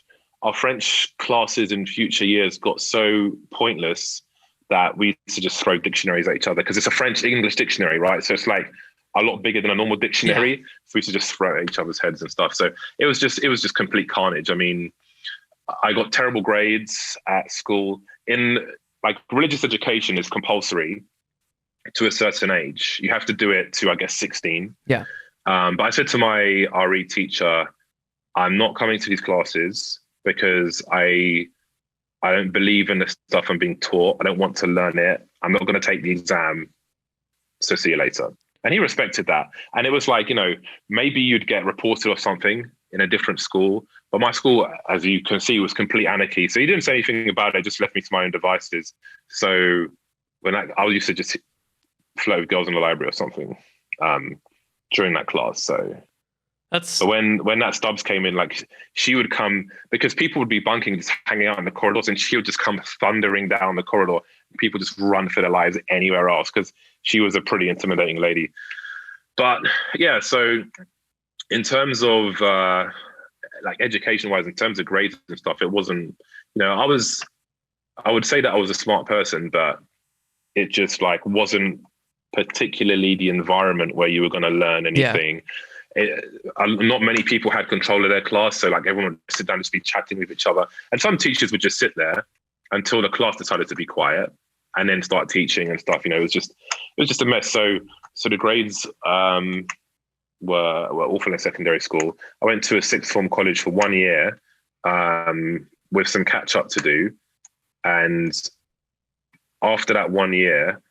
classes in future years got so pointless that we used to just throw dictionaries at each other, because it's a French-English dictionary, right? So it's like a lot bigger than a normal dictionary. So we used to just throw at each other's heads and stuff. So it was just complete carnage. I mean, I got terrible grades at school. In like religious education is compulsory to a certain age. You have to do it to, I guess, 16. Yeah. But I said to my RE teacher, I'm not coming to these classes because I don't believe in the stuff I'm being taught. I don't want to learn it. I'm not going to take the exam. So see you later. And he respected that. And it was like, maybe you'd get reported or something in a different school. But my school, as you can see, was complete anarchy. So he didn't say anything about it, just left me to my own devices. So when I used to just flirt with girls in the library or something during that class. So when that Stubbs came in, like she would come, because people would be bunking, just hanging out in the corridors, and she would just come thundering down the corridor. People just run for their lives anywhere else, because she was a pretty intimidating lady. But yeah, so in terms of like education-wise, in terms of grades and stuff, it wasn't, I would say that I was a smart person, but it just like wasn't particularly the environment where you were going to learn anything. Not many people had control of their class, so like everyone would sit down and just be chatting with each other, and some teachers would just sit there until the class decided to be quiet and then start teaching and stuff. It was just a mess. So the grades were awful in secondary school. I went to a sixth form college for 1 year with some catch up to do, and after that 1 year,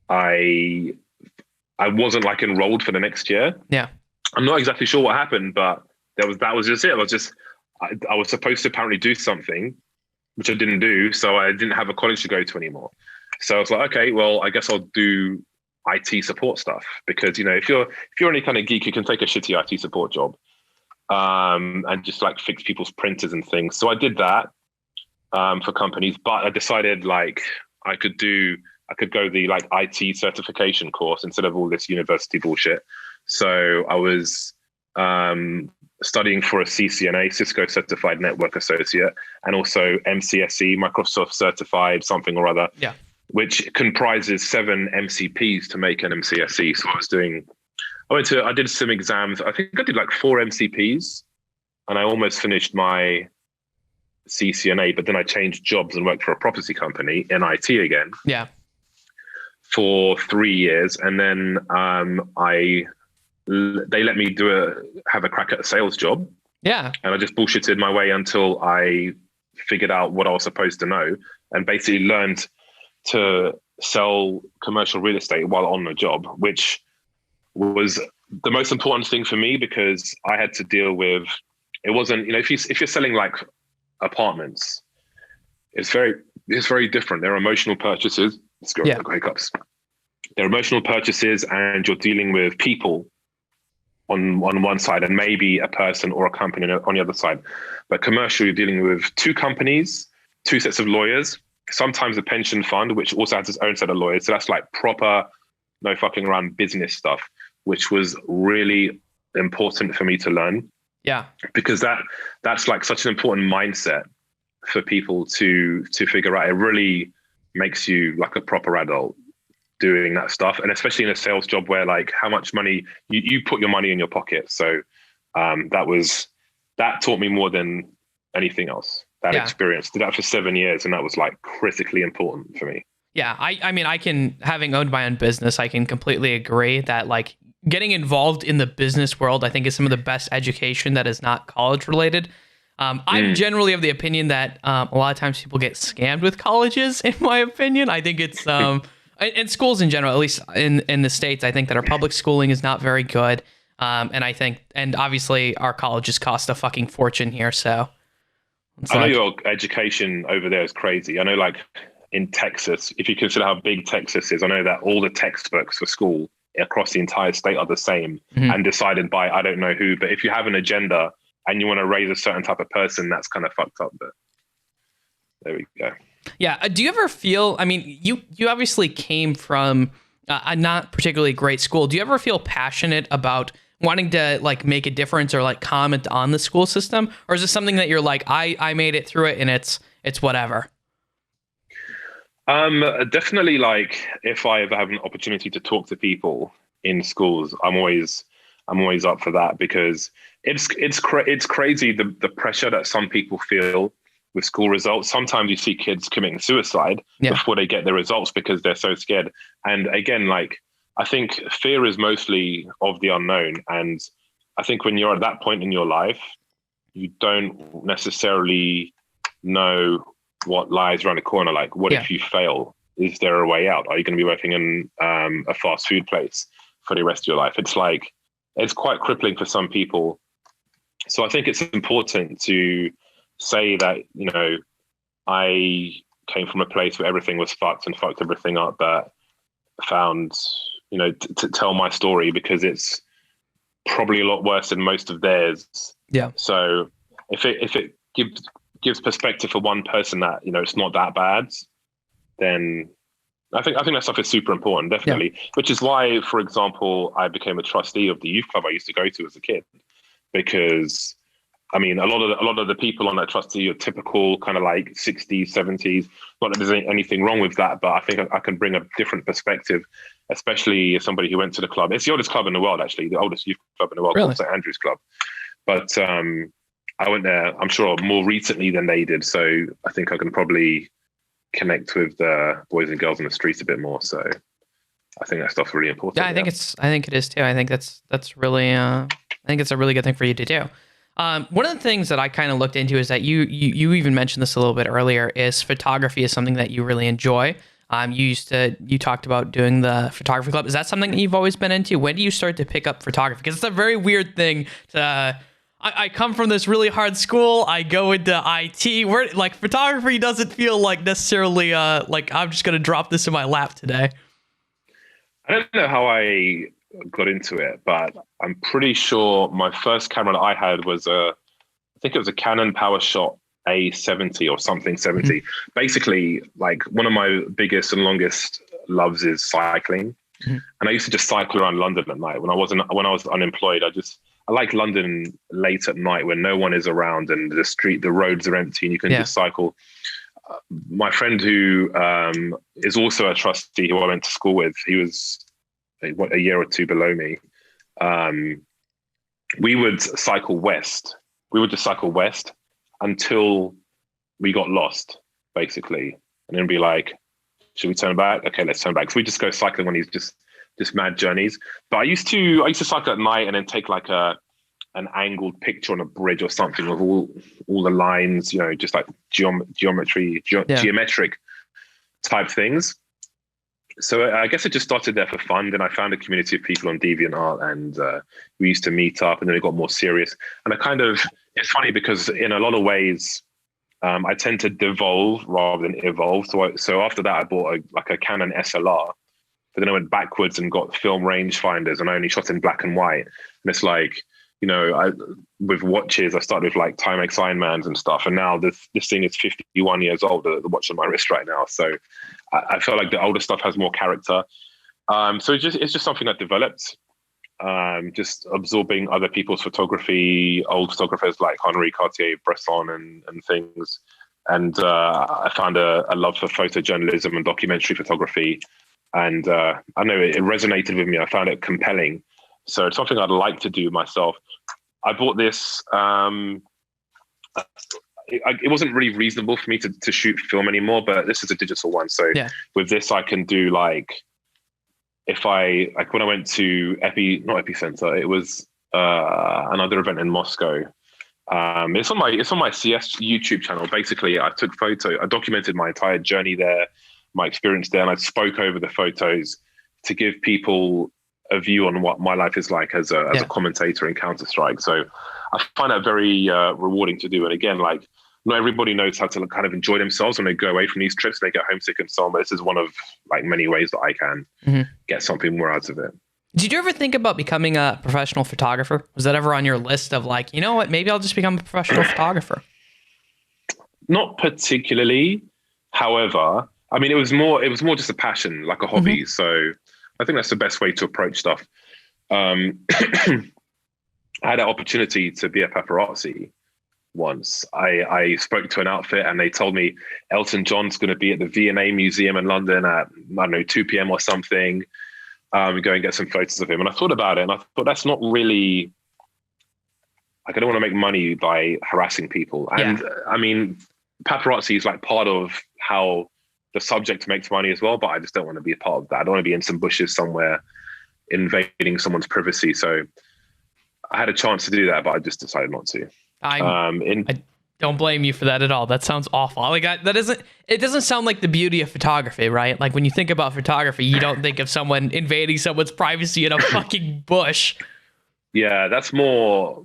I wasn't like enrolled for the next year. Yeah. I'm not exactly sure what happened, but that was just it. I was supposed to apparently do something, which I didn't do. So I didn't have a college to go to anymore. So I was like, okay, well, I guess I'll do IT support stuff, because, if you're any kind of geek, you can take a shitty IT support job and just like fix people's printers and things. So I did that for companies, but I decided like I could go the like IT certification course instead of all this university bullshit. So I was studying for a CCNA, Cisco Certified Network Associate, and also MCSE, Microsoft Certified something or other, which comprises 7 MCPs to make an MCSE. So I did some exams. I think I did like 4 MCPs, and I almost finished my CCNA, but then I changed jobs and worked for a property company in IT again. Yeah. For 3 years, and then they let me have a crack at a sales job. Yeah. And I just bullshitted my way until I figured out what I was supposed to know, and basically learned to sell commercial real estate while on the job, which was the most important thing for me, because I had to deal with, it wasn't, if you're selling like apartments, it's very different. There are emotional purchases. Hiccups. They're emotional purchases, and you're dealing with people on one side, and maybe a person or a company on the other side. But commercial, you're dealing with 2 companies, 2 sets of lawyers, sometimes a pension fund, which also has its own set of lawyers. So that's like proper, no fucking around business stuff, which was really important for me to learn. Yeah. Because that's like such an important mindset for people to figure out. It really makes you like a proper adult doing that stuff, and especially in a sales job where like how much money you put your money in your pocket. So that taught me more than anything else. That experience, did that for 7 years, and that was like critically important for me. Yeah, I mean, having owned my own business, I can completely agree that like getting involved in the business world, I think is some of the best education that is not college related. I'm generally of the opinion that a lot of times people get scammed with colleges, in my opinion. I think it's, and schools in general, at least in the States, I think that our public schooling is not very good. And I think, and obviously our colleges cost a fucking fortune here. So it's I know like, your education over there is crazy. I know, like in Texas, if you consider how big Texas is, I know that all the textbooks for school across the entire state are the same and decided by I don't know who. But if you have an agenda and you want to raise a certain type of person, that's kind of fucked up. But there we go. yeah. Do you ever feel, I mean, you obviously came from a not particularly great school. Do you ever feel passionate about wanting to like make a difference or like comment on the school system? Or is it something that you're like, I made it through it and it's whatever? Definitely, like if I ever have an opportunity to talk to people in schools, I'm always up for that, because it's crazy the pressure that some people feel with school results. Sometimes you see kids committing suicide before they get their results because they're so scared. And again, like I think fear is mostly of the unknown. And I think when you're at that point in your life, you don't necessarily know what lies around the corner. Like, what if you fail? Is there a way out? Are you going to be working in a fast food place for the rest of your life? It's like, it's quite crippling for some people. So I think it's important to say that, you know, I came from a place where everything was fucked and fucked everything up, but found, you know, to tell my story, because it's probably a lot worse than most of theirs. Yeah. So if it gives perspective for one person that, you know, it's not that bad, then I think that stuff is super important, definitely. Which is why, for example, I became a trustee of the youth club I used to go to as a kid, because I mean, a lot of the people on that trustee are typical kind of like 60s, 70s. Not that there's anything wrong with that, but I think I can bring a different perspective, especially as somebody who went to the club. It's the oldest club in the world, actually, the oldest youth club in the world, called St. Andrew's Club. But I went there, I'm sure, more recently than they did. So I think I can probably connect with the boys and girls on the streets a bit more. So I think that stuff's really important. Yeah, I think it is too. I think that's really, I think it's a really good thing for you to do. One of the things that I kind of looked into is that you even mentioned this a little bit earlier, is photography is something that you really enjoy. You talked about doing the photography club. Is that something that you've always been into? When do you start to pick up photography? Because it's a very weird thing to, I come from this really hard school. I go into IT where like photography doesn't feel like necessarily, like I'm just going to drop this in my lap today. I don't know how I got into it, but I'm pretty sure my first camera that I had was I think it was a Canon PowerShot A70 or something 70. Mm-hmm. Basically, like one of my biggest and longest loves is cycling. Mm-hmm. And I used to just cycle around London at night when I was unemployed. I like London late at night when no one is around and the roads are empty and you can just cycle. My friend who is also a trustee who I went to school with, he was a year or two below me. We would cycle west. We would just cycle west until we got lost, basically. And then be like, should we turn back? Okay, let's turn back. So we just go cycling on these just mad journeys. But I used to cycle at night and then take like an angled picture on a bridge or something of all the lines, you know, just like geometric type things. So I guess it just started there for fun. Then I found a community of people on DeviantArt, and we used to meet up, and then it got more serious. And it's funny because in a lot of ways, I tend to devolve rather than evolve. So after that, I bought a Canon SLR, but then I went backwards and got film rangefinders, and I only shot in black and white. And it's like, you know, with watches, I started with like Timex Ironmans and stuff, and now this thing is 51 years old. The watch on my wrist right now, so I feel like the older stuff has more character. So it's just something that developed. Just absorbing other people's photography, old photographers like Henri Cartier-Bresson and things. And I found a love for photojournalism and documentary photography. And I know it resonated with me. I found it compelling. So it's something I'd like to do myself. I bought this, it wasn't really reasonable for me to shoot film anymore, but this is a digital one. So Yeah. with this, I can do like, if I, like when I went to not Epicenter, it was another event in Moscow. It's on my CS YouTube channel. Basically, I documented my entire journey there, my experience there, and I spoke over the photos to give people a view on what my life is like as a commentator in Counter-Strike. So I find that very rewarding to do. And again, like, not everybody knows how to kind of enjoy themselves when they go away from these trips. They get homesick and so on. But this is one of like many ways that I can get something more out of it. Did you ever think about becoming a professional photographer? Was that ever on your list of like, you know what, maybe I'll just become a professional photographer? Not particularly. However, I mean, it was more just a passion, like a hobby. So I think that's the best way to approach stuff. I had an opportunity to be a paparazzi once. I spoke to an outfit and they told me Elton John's going to be at the V&A Museum in London at, I don't know, 2 p.m. or something. Go and get some photos of him. And I thought about it and I thought, that's not really, like, I don't want to make money by harassing people. And I mean, paparazzi is like part of how the subject makes money as well, but I just don't want to be a part of that. I don't want to be in some bushes somewhere invading someone's privacy. So I had a chance to do that, but I just decided not to. I don't blame you for that at all. That sounds awful. Like, it doesn't sound like the beauty of photography, right? Like, when you think about photography, you don't think of someone invading someone's privacy in a fucking bush. Yeah, that's more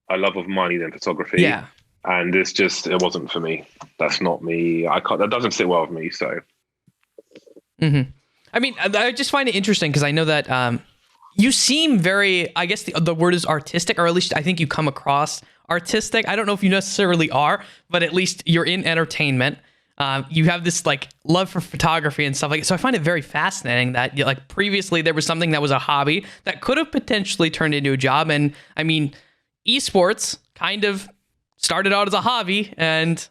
a love of money than photography. Yeah. And it wasn't for me. That's not me. That doesn't sit well with me. So. I mean, I just find it interesting because I know that you seem very, I guess the word is artistic, or at least I think you come across artistic. I don't know if you necessarily are, but at least you're in entertainment. You have this like love for photography and stuff like that. So I find it very fascinating that like previously there was something that was a hobby that could have potentially turned into a job. And I mean, esports kind of started out as a hobby and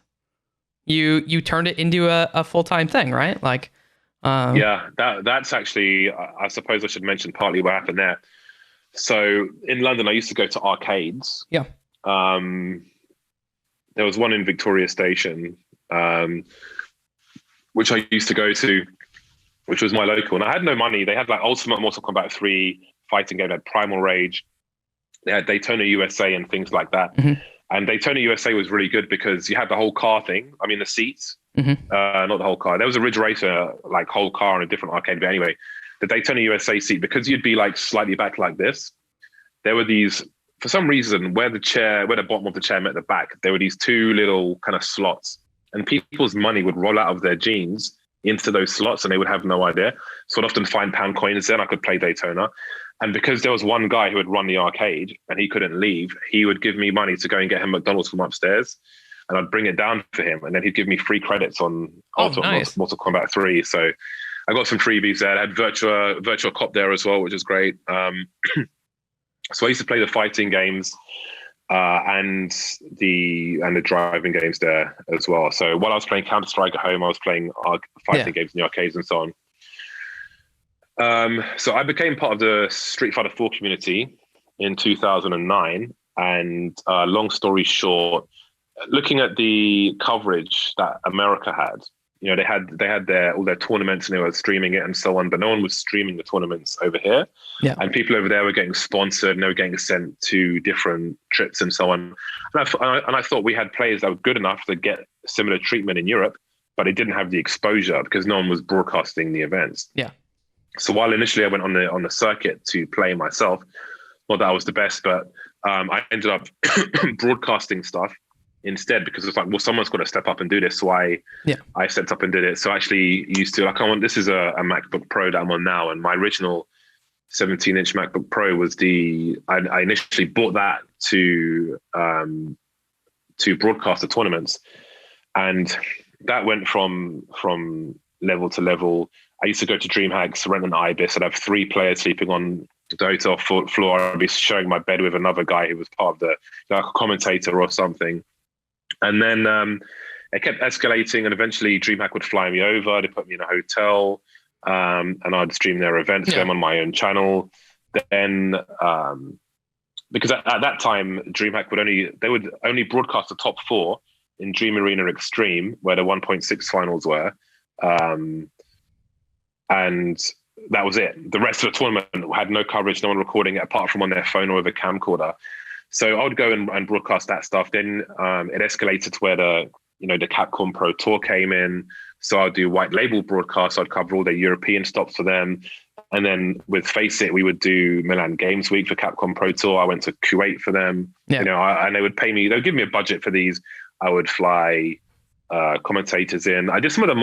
you turned it into a full-time thing, right? Like, that's actually, I suppose I should mention partly what happened there. So in London, I used to go to arcades. Yeah. There was one in Victoria Station, which I used to go to, which was my local. And I had no money. They had like Ultimate Mortal Kombat 3 fighting game. They had Primal Rage. They had Daytona USA and things like that. And Daytona USA was really good because you had the whole car thing. I mean, the seats, not the whole car. There was a Ridge Racer, like whole car on a different arcade. But anyway, the Daytona USA seat, because you'd be like slightly back like this, there were these, for some reason, where the bottom of the chair met the back, there were these two little kind of slots, and people's money would roll out of their jeans into those slots and they would have no idea. So I'd often find pound coins there and I could play Daytona. And because there was one guy who would run the arcade and he couldn't leave, he would give me money to go and get him McDonald's from upstairs, and I'd bring it down for him. And then he'd give me free credits on Mortal Kombat 3. So I got some freebies there. I had Virtua Cop there as well, which is great. So I used to play the fighting games and the driving games there as well. So while I was playing Counter-Strike at home, I was playing fighting games in the arcades and so on. So I became part of the Street Fighter 4 community in 2009. And long story short, looking at the coverage that America had, you know, they had all their tournaments and they were streaming it and so on, but no one was streaming the tournaments over here. Yeah. And people over there were getting sponsored and they were getting sent to different trips and so on. And I thought we had players that were good enough to get similar treatment in Europe, but they didn't have the exposure because no one was broadcasting the events. Yeah. So while initially I went on the circuit to play myself, not that I was the best, but I ended up broadcasting stuff instead, because it's like, well, someone's got to step up and do this. So I stepped up and did it. So I actually used to, this is a MacBook Pro that I'm on now, and my original 17-inch MacBook Pro was I initially bought that to broadcast the tournaments, and that went from level to level. I used to go to DreamHacks, rent an Ibis. I'd have 3 players sleeping on the hotel floor. I'd be sharing my bed with another guy who was part of like a commentator or something. And then it kept escalating, and eventually DreamHack would fly me over. They put me in a hotel, and I'd stream their events them on my own channel. Then, because at that time, DreamHack would only broadcast the top 4 in Dream Arena Extreme, where the 1.6 finals were. And that was it. The rest of the tournament had no coverage, no one recording it apart from on their phone or with a camcorder. So I would go and broadcast that stuff. Then it escalated to where the Capcom Pro Tour came in. So I'd do white label broadcasts. I'd cover all the European stops for them. And then with FaceIT, we would do Milan Games Week for Capcom Pro Tour. I went to Kuwait for them. Yeah. And they would pay me. They would give me a budget for these. I would fly commentators in. I did some of the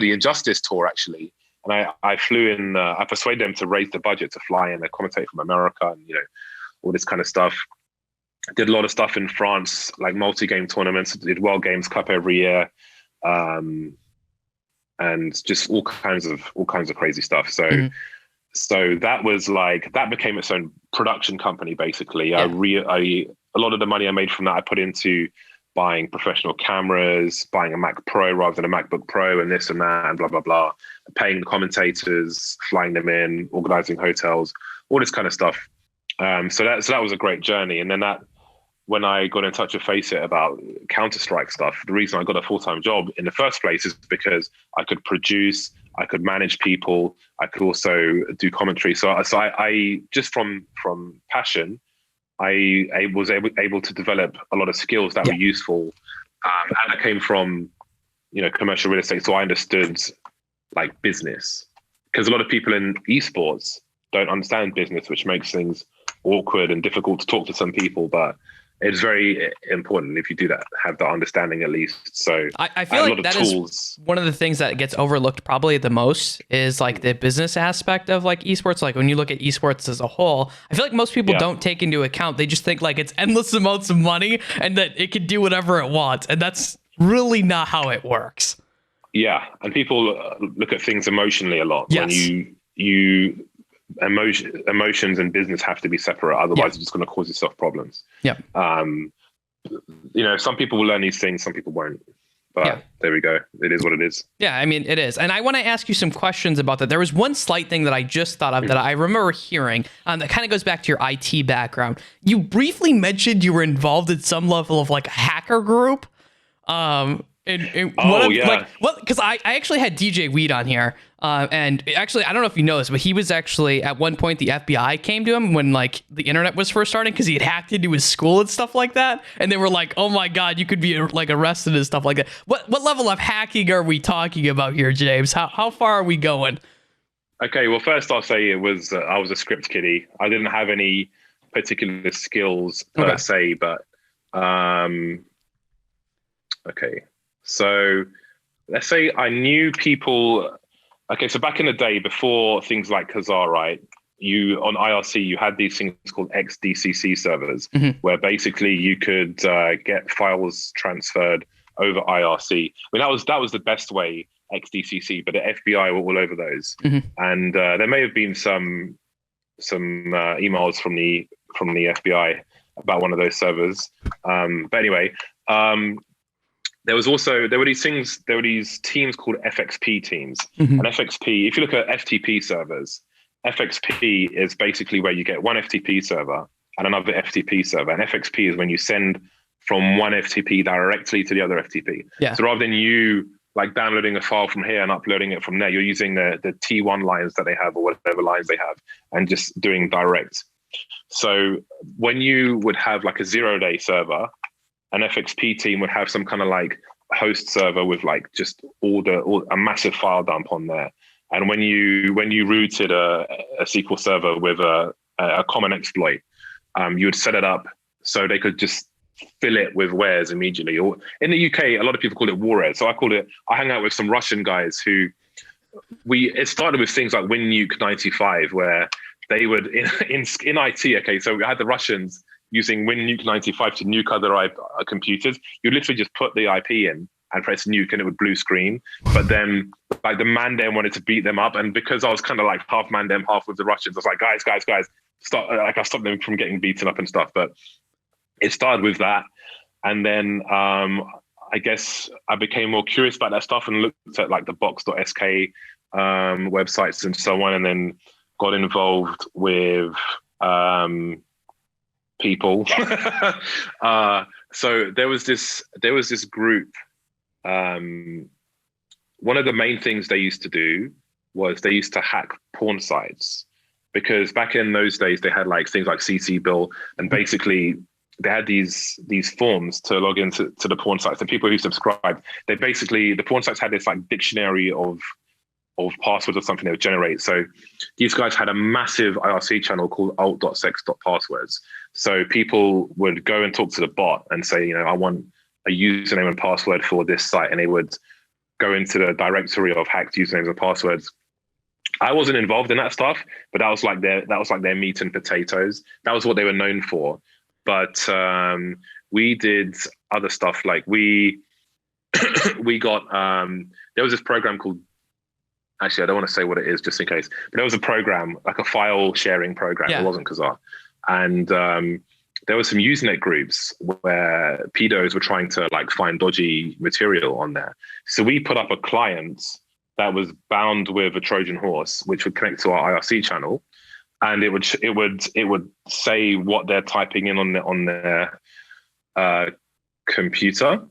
the Injustice tour actually. And I flew in. I persuaded them to raise the budget to fly in a commentator from America and all this kind of stuff. Did a lot of stuff in France, like multi-game tournaments. Did World Games Cup every year. And just all kinds of crazy stuff. So that was that became its own production company basically. Yeah. A lot of the money I made from that I put into buying professional cameras, buying a Mac Pro rather than a MacBook Pro, and this and that, and blah blah blah. Paying the commentators, flying them in, organizing hotels, all this kind of stuff. So that was a great journey. And then when I got in touch with FaceIT about Counter-Strike stuff, the reason I got a full-time job in the first place is because I could produce, I could manage people, I could also do commentary. So I just from passion, I was able to develop a lot of skills that were useful. And I came from, commercial real estate. So I understood business, because a lot of people in esports don't understand business, which makes things awkward and difficult to talk to some people, but it's very important if you do that, have that understanding at least. So I feel like that is one of the things that gets overlooked probably the most is the business aspect of esports. When you look at esports as a whole, I feel like most people don't take into account. They just think it's endless amounts of money and that it can do whatever it wants. And that's really not how it works. Yeah. And people look at things emotionally a lot. Yes. When emotions and business have to be separate, otherwise it's just going to cause yourself problems. Some people will learn these things, some people won't, but there we go. It is what it is. Yeah, I mean, it is. And I want to ask you some questions about that. There was one slight thing that I just thought of that I remember hearing that kind of goes back to your IT background. You briefly mentioned you were involved in some level of a hacker group. Because I actually had DJ Weed on here, and actually I don't know if you know this, but he was actually at one point the FBI came to him when the internet was first starting because he had hacked into his school and stuff like that, and they were like, "Oh my God, you could be arrested and stuff like that." What level of hacking are we talking about here, James? How far are we going? Okay, well, first I'll say it was I was a script kiddie. I didn't have any particular skills per se, but okay. So let's say I knew people. Okay, so back in the day, before things like Kazaa, right? On IRC, you had these things called XDCC servers, where basically you could get files transferred over IRC. I mean, that was the best way, XDCC, but the FBI were all over those. And there may have been some emails from the FBI about one of those servers. But anyway. There were these teams called FXP teams. And FXP, if you look at FTP servers, FXP is basically where you get one FTP server and another FTP server. And FXP is when you send from one FTP directly to the other FTP. Yeah. So rather than you downloading a file from here and uploading it from there, you're using the T1 lines that they have or whatever lines they have and just doing direct. So when you would have a 0-day server, an FXP team would have some kind of host server with just a massive file dump on there. And when you rooted a SQL server with a common exploit, you would set it up so they could just fill it with wares immediately. Or in the UK, a lot of people call it warres. So I hang out with some Russian guys who it started with things like WinNuke 95, where they would in IT. Okay, so we had the Russians using WinNuke 95 to nuke other computers. You literally just put the IP in and press nuke and it would blue screen. But then the Mandem wanted to beat them up. And because I was kind of half Mandem, half with the Russians, I was like, guys, stop. I stopped them from getting beaten up and stuff. But it started with that. And then I guess I became more curious about that stuff and looked at the box.sk websites and so on. And then got involved with people So there was this group. Um, One of the main things they used to do was they used to hack porn sites, because back in those days they had like things like CC Bill, and basically they had these forms to log into the porn sites, and people who subscribed, the porn sites had this like dictionary of passwords or something they would generate. So these guys had a massive IRC channel called alt.sex.passwords. So people would go and talk to the bot and say, you know, I want a username and password for this site, and they would go into the directory of hacked usernames and passwords. I wasn't involved in that stuff, but that was like their meat and potatoes. That was what they were known for. But we did other stuff. Like we got there was this program called, actually I don't want to say what it is just in case, but there was a program, like a file sharing program. It wasn't Kazaa. And there were some Usenet groups where pedos were trying to like find dodgy material on there. So we put up a client that was bound with a Trojan horse, which would connect to our IRC channel, and it would say what they're typing in on their computer.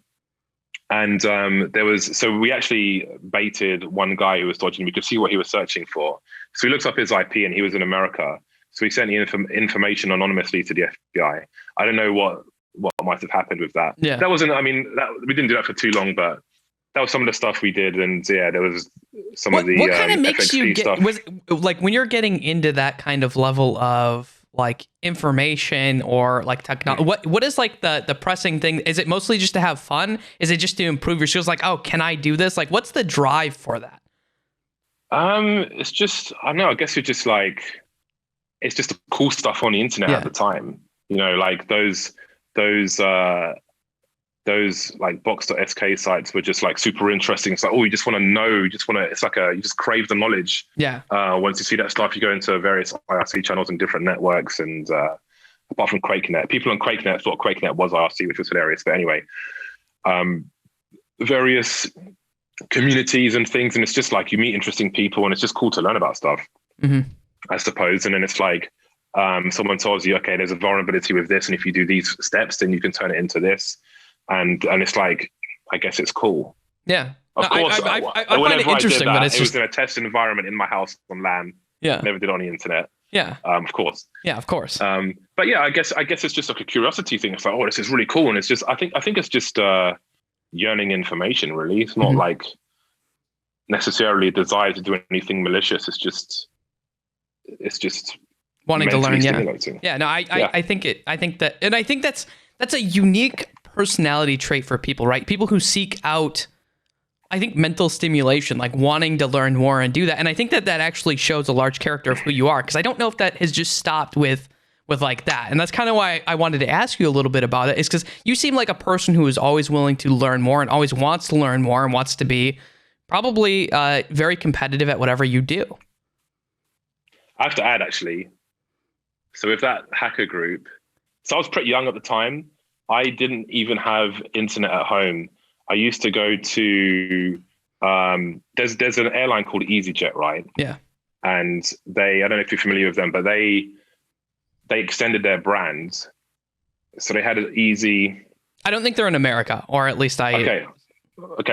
And so we actually baited one guy who was dodging. We could see what he was searching for. So we looked up his IP, and he was in America. So we sent the information anonymously to the FBI. I don't know what might have happened with that. Yeah. That wasn't, I mean, we didn't do that for too long, but that was some of the stuff we did. And yeah, there was some of the what kind of makes FXP you get, stuff. was like when you're getting into that kind of level of like information or like technology, what is like the pressing thing? Is it mostly just to have fun? Is it just to improve your skills? Like, oh, can I do this? Like, what's the drive for that? It's just, I don't know, I guess you're just like, it's just the cool stuff on the internet at the time, you know, like those like box.sk sites were just like super interesting. It's like, oh, you just want to know, you just crave the knowledge. Yeah. Once you see that stuff, you go into various IRC channels and different networks. And apart from QuakeNet, people on QuakeNet thought QuakeNet was IRC, which was hilarious. But anyway, various communities and things. And it's just like, you meet interesting people, and it's just cool to learn about stuff. Mm-hmm. I suppose. And then it's like someone tells you, okay, there's a vulnerability with this, and if you do these steps, then you can turn it into this. And it's like, I guess it's cool. Yeah. Of course, I find it interesting, but it's just... was in a test environment in my house on LAN. Yeah. Never did on the internet. Yeah. Of course. Yeah, of course. But yeah, I guess it's just like a curiosity thing. It's like, oh, this is really cool. And it's just, I think it's just yearning information, really. It's not like necessarily a desire to do anything malicious. It's just wanting to learn. Stimulating. Yeah. No, I think that's a unique personality trait for people, right? People who seek out, I think, mental stimulation, like wanting to learn more and do that. And I think that actually shows a large character of who you are, because I don't know if that has just stopped with like that. And that's kind of why I wanted to ask you a little bit about it, is because you seem like a person who is always willing to learn more and always wants to learn more and wants to be probably very competitive at whatever you do. I have to add, actually, so with that hacker group, so I was pretty young at the time. I didn't even have internet at home. I used to go to, there's an airline called EasyJet, right? Yeah. And I don't know if you're familiar with them, but they extended their brand. So they had an easy. I don't think they're in America, or at least Okay.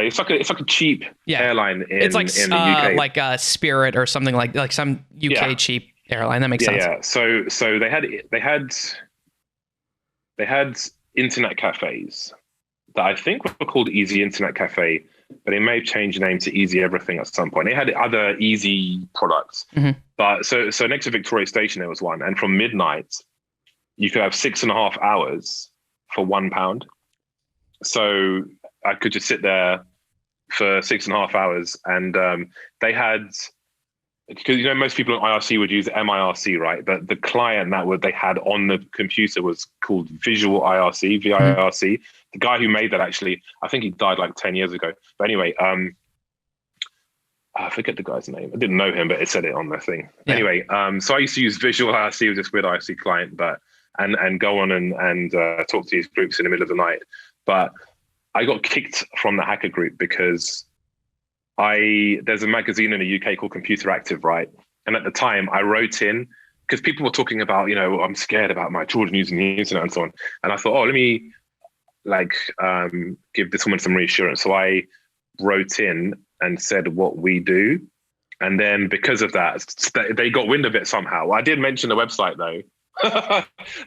It's like a cheap airline in the UK. Like a Spirit or something like some UK cheap airline. That makes sense. Yeah. So they had internet cafes that I think were called Easy Internet Cafe, but they may have changed the name to Easy Everything at some point. They had other easy products, but so next to Victoria Station there was one, and from midnight you could have 6.5 hours for £1. So I could just sit there for 6.5 hours, and they had, because most people on IRC would use MIRC, right? But the client they had on the computer was called Visual IRC, VIRC. The guy who made that, actually, I think he died like 10 years ago. But anyway, I forget the guy's name. I didn't know him, but it said it on the thing. Yeah. Anyway, so I used to use Visual IRC with this weird IRC client, and go on and talk to these groups in the middle of the night. But I got kicked from the hacker group because there's a magazine in the UK called Computer Active, right? And at the time I wrote in, because people were talking about, I'm scared about my children using the internet and so on. And I thought, let me like give this woman some reassurance. So I wrote in and said what we do. And then because of that, they got wind of it somehow. I did mention the website though.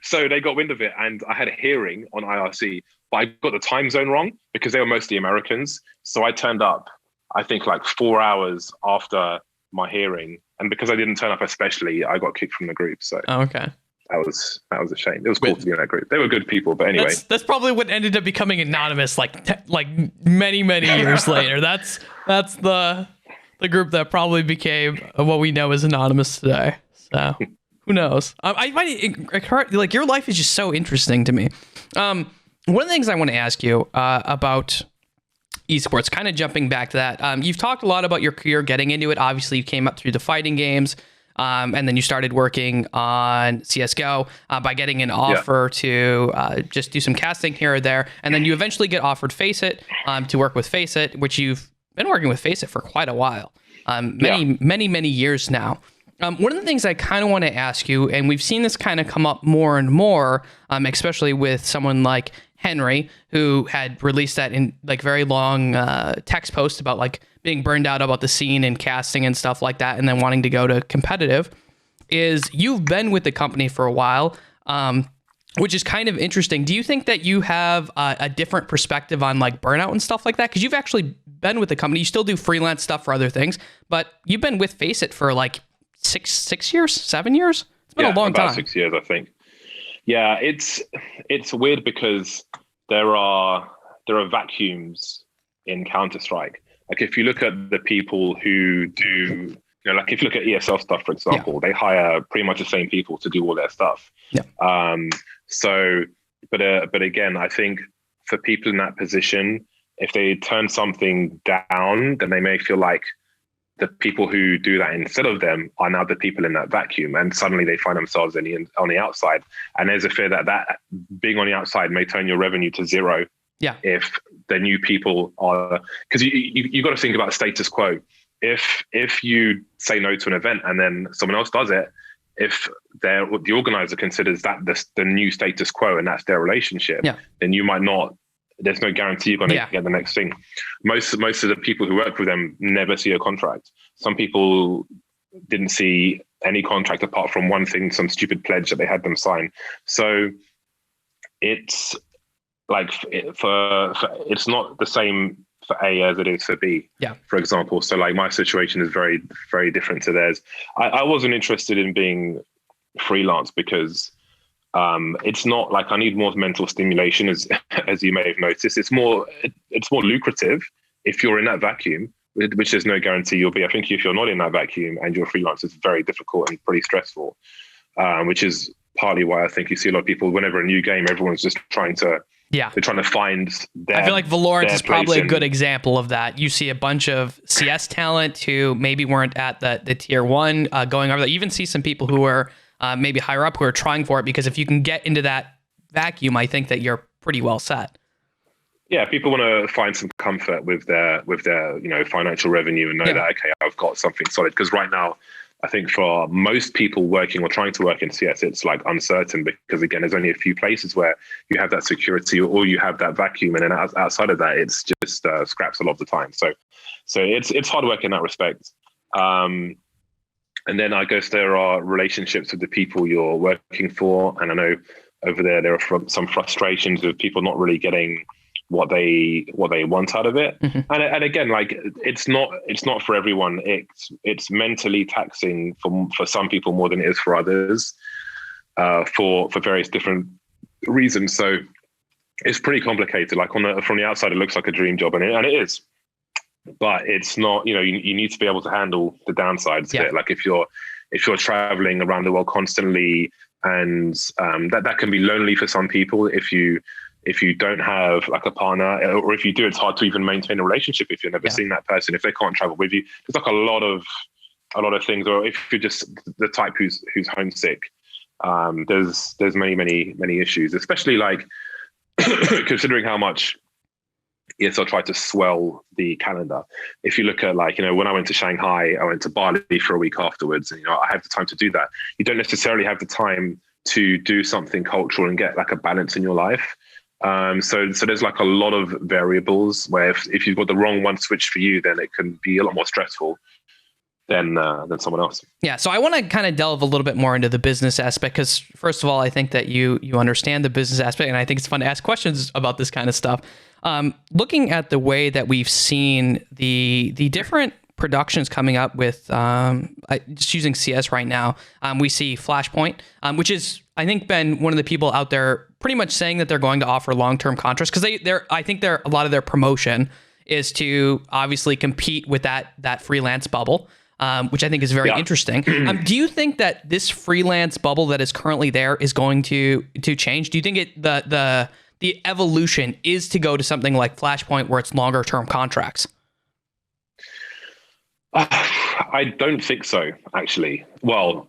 So they got wind of it, and I had a hearing on IRC, but I got the time zone wrong because they were mostly Americans. So I turned up, I think like 4 hours after my hearing. And because I didn't turn up especially, I got kicked from the group. So okay. That was a shame. It was cool to be in that group. They were good people, but anyway. That's probably what ended up becoming anonymous like many years later. That's the group that probably became what we know as anonymous today. So who knows? I find like your life is just so interesting to me. One of the things I want to ask you about esports, kind of jumping back to that. You've talked a lot about your career getting into it. Obviously, you came up through the fighting games. And then you started working on CSGO by getting an offer to just do some casting here or there. And then you eventually get offered FaceIT to work with FaceIT, which you've been working with FaceIT for quite a while, many years now. One of the things I kind of want to ask you, and we've seen this kind of come up more and more, especially with someone like Henry, who had released that in like very long text post about like being burned out about the scene and casting and stuff like that, and then wanting to go to competitive, is you've been with the company for a while, which is kind of interesting. Do you think that you have a different perspective on like burnout and stuff like that? Because you've actually been with the company. You still do freelance stuff for other things, but you've been with FaceIT for like 6 years, 7 years. It's been a long time. 6 years, I think. Yeah, it's weird because there are vacuums in Counter-Strike. Like if you look at the people who do, like if you look at ESL stuff, for example, they hire pretty much the same people to do all their stuff. Yeah. But again, I think for people in that position, if they turn something down, then they may feel like the people who do that instead of them are now the people in that vacuum, and suddenly they find themselves on the outside. And there's a fear that being on the outside may turn your revenue to zero. Yeah. If the new people are, because you got to think about status quo. If you say no to an event and then someone else does it, if the organizer considers that the new status quo and that's their relationship, then you might not. There's no guarantee you're going to get the next thing. Most of the people who work with them never see a contract. Some people didn't see any contract apart from one thing, some stupid pledge that they had them sign. So it's like it's not the same for A as it is for B, for example. So like my situation is very, very different to theirs. I wasn't interested in being freelance because it's not like I need more mental stimulation, as you may have noticed. It's more lucrative if you're in that vacuum, which there's no guarantee you'll be. I think if you're not in that vacuum and you're freelance, it's very difficult and pretty stressful, which is partly why I think you see a lot of people, whenever a new game, everyone's just trying to they're trying to find I feel like Valorant is probably a good example of that. You see a bunch of CS talent who maybe weren't at the tier 1 going over that. You even see some people who are maybe higher up who are trying for it, because if you can get into that vacuum, I think that you're pretty well set. Yeah, people want to find some comfort with their financial revenue and know that, okay, I've got something solid. Because right now, I think for most people working or trying to work in CS, it's like uncertain because, again, there's only a few places where you have that security or you have that vacuum. And then outside of that, it's just scraps a lot of the time. So it's hard work in that respect. And then I guess there are relationships with the people you're working for. And I know over there are some frustrations of people not really getting what they want out of it. Mm-hmm. And again, like it's not for everyone. It's mentally taxing for some people more than it is for others, for various different reasons. So it's pretty complicated. Like from the outside, it looks like a dream job, and it is. But it's not, you need to be able to handle the downsides of it. Like if you're traveling around the world constantly, and that can be lonely for some people if you don't have like a partner, or if you do, it's hard to even maintain a relationship if you've never seen that person, if they can't travel with you. There's like a lot of things, or if you're just the type who's homesick, there's many issues, especially like considering how much ESL tried to swell the calendar. If you look at when I went to Shanghai, I went to Bali for a week afterwards, and I have the time to do that. You don't necessarily have the time to do something cultural and get like a balance in your life. So there's like a lot of variables where if you've got the wrong one switched for you, then it can be a lot more stressful than someone else. Yeah, so I want to kind of delve a little bit more into the business aspect, because first of all, I think that you understand the business aspect, and I think it's fun to ask questions about this kind of stuff. Looking at the way that we've seen the different productions coming up with just using CS right now, we see Flashpoint, which is, I think, been one of the people out there pretty much saying that they're going to offer long-term contracts, because I think a lot of their promotion is to obviously compete with that freelance bubble. Which I think is very interesting. Do you think that this freelance bubble that is currently there is going to change? Do you think the evolution is to go to something like Flashpoint where it's longer term contracts? I don't think so, actually. Well,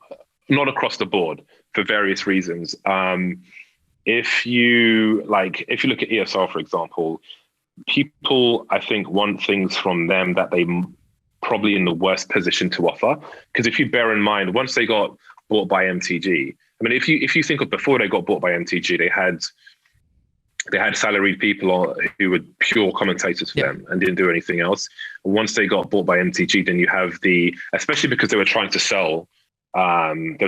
not across the board for various reasons. If you look at ESL, for example, people, I think, want things from them that they probably in the worst position to offer. Because if you bear in mind, once they got bought by MTG, I mean, if you think of before they got bought by MTG, they had salaried people who were pure commentators for them and didn't do anything else. Once they got bought by MTG, then you have especially because they were trying to sell like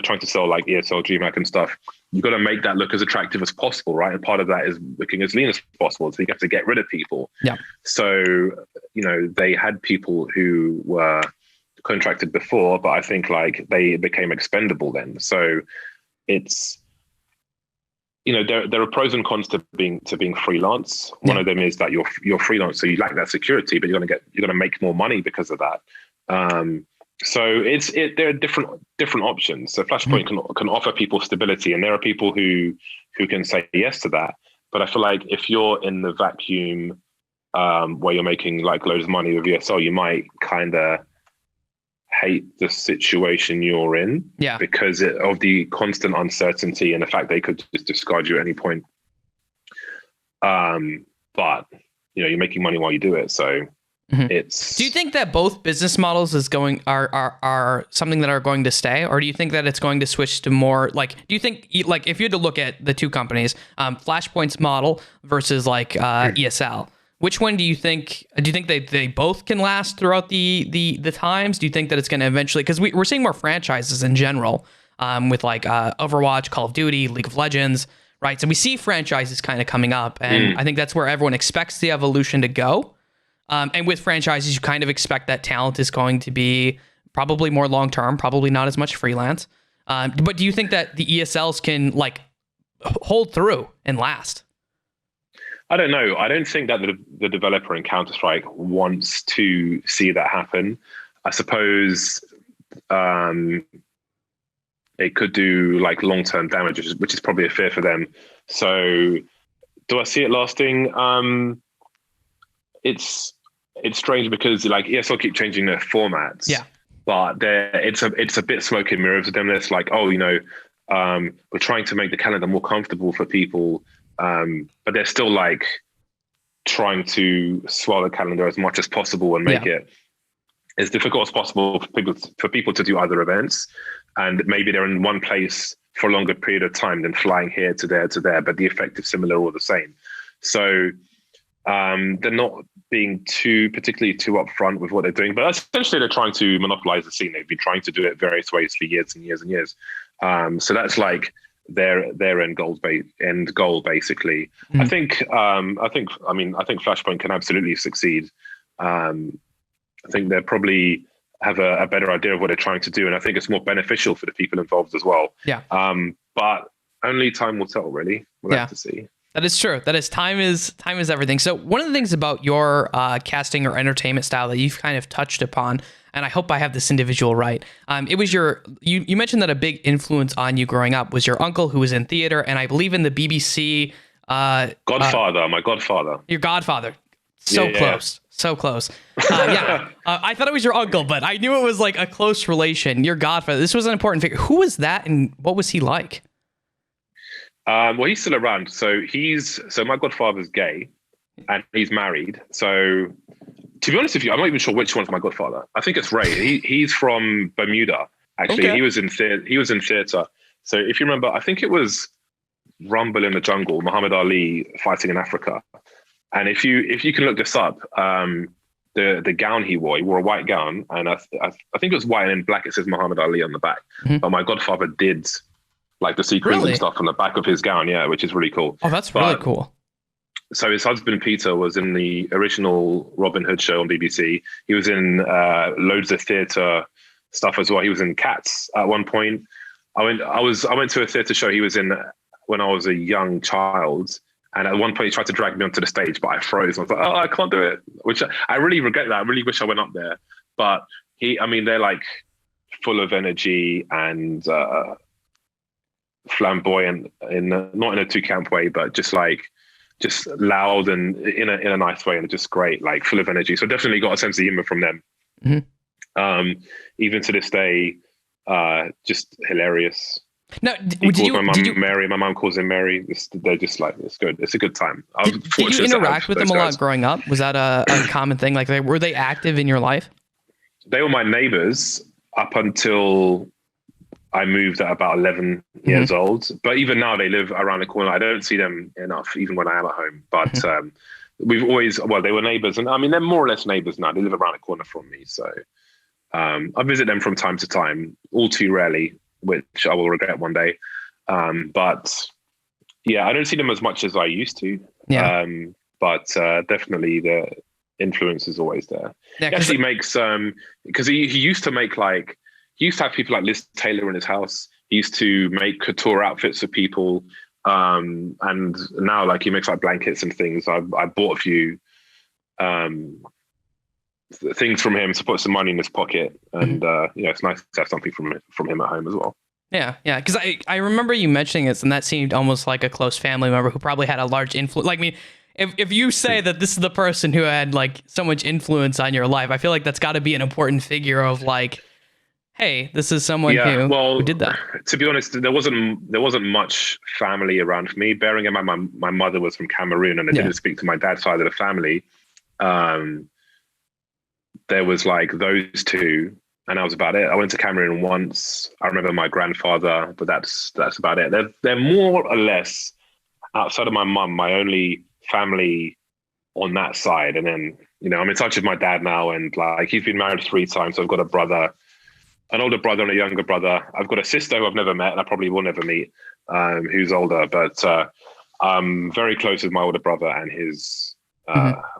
ESL, DreamHack and stuff. You've got to make that look as attractive as possible, right? And part of that is looking as lean as possible. So you have to get rid of people. Yeah. So, they had people who were contracted before, but I think like they became expendable then. So it's, there are pros and cons to being freelance. One of them is that you're freelance, so you lack that security, but you're gonna make more money because of that. So there are different options. So Flashpoint can offer people stability, and there are people who can say yes to that. But I feel like if you're in the vacuum where you're making like loads of money with ESL, you might kind of hate the situation you're in, because of the constant uncertainty and the fact they could just discard you at any point. But you're making money while you do it, so. It's. Do you think that both business models are something that are going to stay, or do you think that it's going to switch to more like? Do you think like if you had to look at the two companies, Flashpoint's model versus like ESL, which one do you think? Do you think they both can last throughout the times? Do you think that it's going to eventually? Because we're seeing more franchises in general, with like Overwatch, Call of Duty, League of Legends, right? So we see franchises kind of coming up, and I think that's where everyone expects the evolution to go. And with franchises, you kind of expect that talent is going to be probably more long-term, probably not as much freelance. But do you think that the ESLs can like hold through and last? I don't know. I don't think that the developer in Counter-Strike wants to see that happen. I suppose it could do like long-term damage, which is probably a fear for them. So do I see it lasting? It's strange because like ESL keep changing their formats, but it's a bit smoke and mirrors with them. It's like, we're trying to make the calendar more comfortable for people, but they're still like trying to swallow the calendar as much as possible and make it as difficult as possible for people to do other events. And maybe they're in one place for a longer period of time than flying here to there, but the effect is similar or the same. So they're not being particularly too upfront with what they're doing, but essentially they're trying to monopolize the scene. They've been trying to do it various ways for years and years and years. So that's like their end goal, basically. I think Flashpoint can absolutely succeed. I think they probably have a better idea of what they're trying to do, and I think it's more beneficial for the people involved as well. But only time will tell, really. We'll have to see. That is true. That is time is everything. So one of the things about your casting or entertainment style that you've kind of touched upon, and I hope I have this individual right. It was you mentioned that a big influence on you growing up was your uncle who was in theater, and I believe in the BBC. Godfather, my godfather. Your godfather. So close. So close. I thought it was your uncle, but I knew it was like a close relation. Your godfather. This was an important figure. Who was that, and what was he like? Well, he's still around. So my godfather's gay and he's married. So to be honest with you, I'm not even sure which one's my godfather. I think it's Ray. He's from Bermuda. Actually, he was in theater. So if you remember, I think it was Rumble in the Jungle, Muhammad Ali fighting in Africa. And if you can look this up, the gown he wore a white gown, and I think it was white and in black it says Muhammad Ali on the back. Mm-hmm. But my godfather did like the sequins and stuff on the back of his gown, yeah, which is really cool. Oh, that's really cool. So his husband Peter was in the original Robin Hood show on BBC. He was in loads of theatre stuff as well. He was in Cats at one point. I went to a theatre show he was in when I was a young child, and at one point he tried to drag me onto the stage, but I froze. I was like, oh, I can't do it, which I really regret that. I really wish I went up there. But they're like full of energy and flamboyant not in a two-camp way, but just loud and in a nice way, and just great, like full of energy. So definitely got a sense of humor from them. Mm-hmm. Even to this day, just hilarious. Now, did you Mary? My mom calls him Mary. They're just like, it's good. It's a good time. Did you interact with them a lot growing up? Was that a common thing? Like, were they active in your life? They were my neighbors up until I moved at about 11 years old. But even now, they live around the corner. I don't see them enough, even when I am at home. But we've always, they were neighbors. And I mean, they're more or less neighbors now. They live around the corner from me. So I visit them from time to time, all too rarely, which I will regret one day. But yeah, I don't see them as much as I used to. Yeah. But definitely the influence is always there. Yeah, he actually makes, because he used to make he used to have people like Liz Taylor in his house. He used to make couture outfits for people. And now he makes blankets and things. I bought a few things from him to put some money in his pocket. And it's nice to have something from him at home as well. Yeah. Because I remember you mentioning this, and that seemed almost like a close family member who probably had a large influence. Like, I mean, if you say that this is the person who had so much influence on your life, I feel like that's got to be an important figure of hey, this is someone who did that. To be honest, there wasn't much family around for me. Bearing in mind, my mother was from Cameroon, and I didn't speak to my dad's side of the family. There was those two, and that was about it. I went to Cameroon once. I remember my grandfather, but that's about it. They're more or less, outside of my mum, my only family on that side. And then I'm in touch with my dad now, and he's been married 3 times. So I've got a brother, an older brother and a younger brother. I've got a sister who I've never met, and I probably will never meet, who's older. But I'm very close with my older brother and his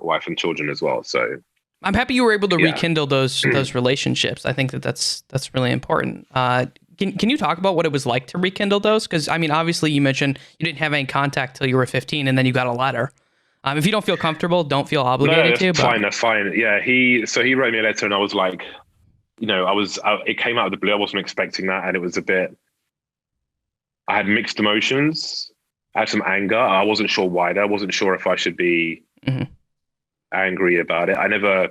wife and children as well. So I'm happy you were able to rekindle those relationships. I think that's really important. Can you talk about what it was like to rekindle those? Because I mean, obviously, you mentioned you didn't have any contact till you were 15, and then you got a letter. If you don't feel comfortable, don't feel obligated to. That's fine. Yeah, he wrote me a letter, and I was like, it came out of the blue. I wasn't expecting that, and it was a bit. I had mixed emotions. I had some anger. I wasn't sure why. I wasn't sure if I should be angry about it. I never.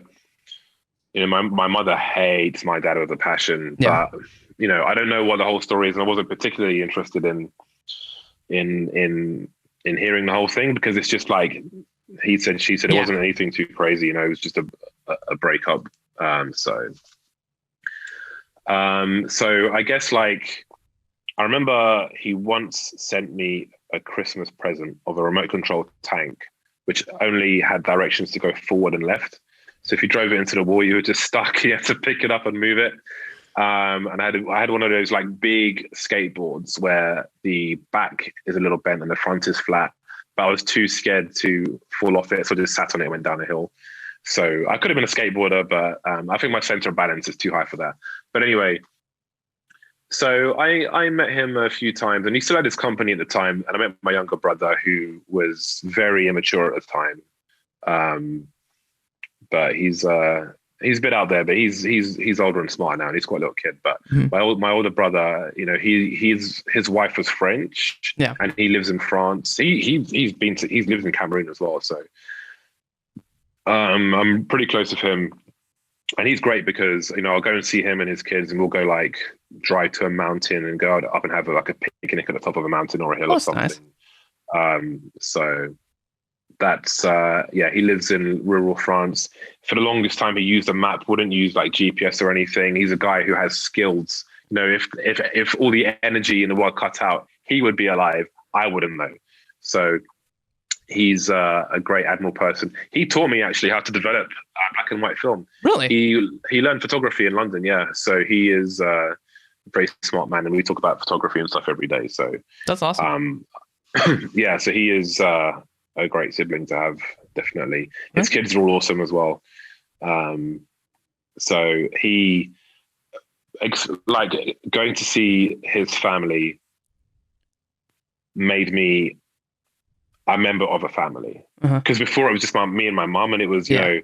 My mother hates my dad with a passion, but I don't know what the whole story is, and I wasn't particularly interested in hearing the whole thing, because it's just he said, she said. It wasn't anything too crazy. It was just a breakup. So I guess I remember he once sent me a Christmas present of a remote control tank, which only had directions to go forward and left. So if you drove it into the wall, you were just stuck. You had to pick it up and move it. And I had one of those big skateboards where the back is a little bent and the front is flat. But I was too scared to fall off it, so I just sat on it and went down a hill. So I could have been a skateboarder, but I think my center of balance is too high for that. But anyway, so I met him a few times, and he still had his company at the time. And I met my younger brother, who was very immature at the time. But he's a bit out there, but he's older and smart now, and he's quite a little kid. But my older brother, his wife was French, and he lives in France. He's lived in Cameroon as well. So I'm pretty close with him, and he's great because I'll go and see him and his kids, and we'll go drive to a mountain and go up and have a picnic at the top of a mountain or a hill or something. Nice. So. That's he lives in rural France. For the longest time, he used a map, wouldn't use GPS or anything. He's a guy who has skills. If all the energy in the world cut out, he would be alive. I wouldn't know. So he's a great admirable person. He taught me actually how to develop black and white film. Really? He learned photography in London. Yeah. So he is a very smart man, and we talk about photography and stuff every day. So That's awesome. yeah. So he is a great sibling to have. Definitely. His kids are all awesome as well. So he, like, going to see his family made me a member of a family. Because before it was just me and my mum, and it was, you know,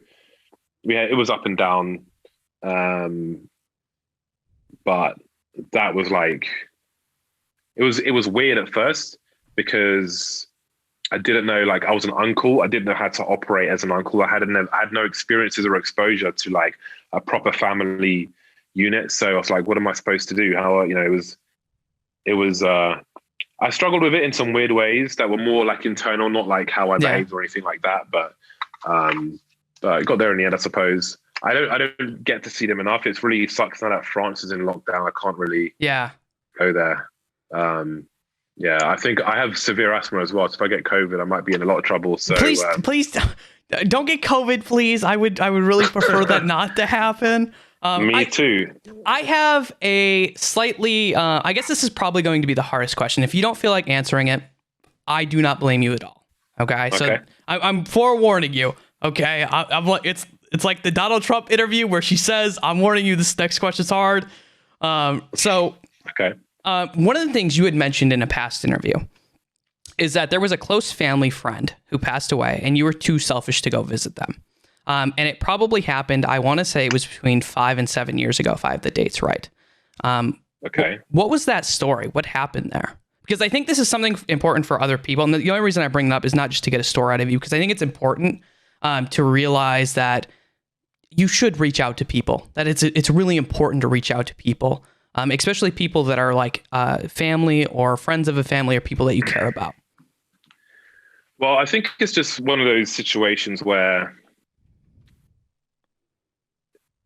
it was up and down. But that was like, it was weird at first because I didn't know, like, I was an uncle. I didn't know how to operate as an uncle. I had no experiences or exposure to like a proper family unit. So I was like, what am I supposed to do? How, you know, it was, I struggled with it in some weird ways that were more like internal, not like how I behaved or anything like that. But I got there in the end, I suppose. I don't get to see them enough. It's really sucks now that France is in lockdown. I can't really go there. I think I have severe asthma as well. So if I get COVID, I might be in a lot of trouble. So please don't get COVID, please. I would really prefer that not to happen. Me too. I have a slightly, I guess this is probably going to be the hardest question. If you don't feel like answering it, I do not blame you at all. Okay. So I'm forewarning you. Okay. I'm like, it's like the Donald Trump interview where she says, I'm warning you, this next question's hard. One of the things you had mentioned in a past interview is that there was a close family friend who passed away and you were too selfish to go visit them. And it probably happened, I want to say it was between 5 and 7 years ago, if I have the dates right. What was that story? What happened there? Because I think this is something important for other people. And the only reason I bring it up is not just to get a story out of you, because I think it's important to realize that you should reach out to people, that it's really important to reach out to people, especially people that are like family or friends of a family or people that you care about. Well, I think it's just one of those situations where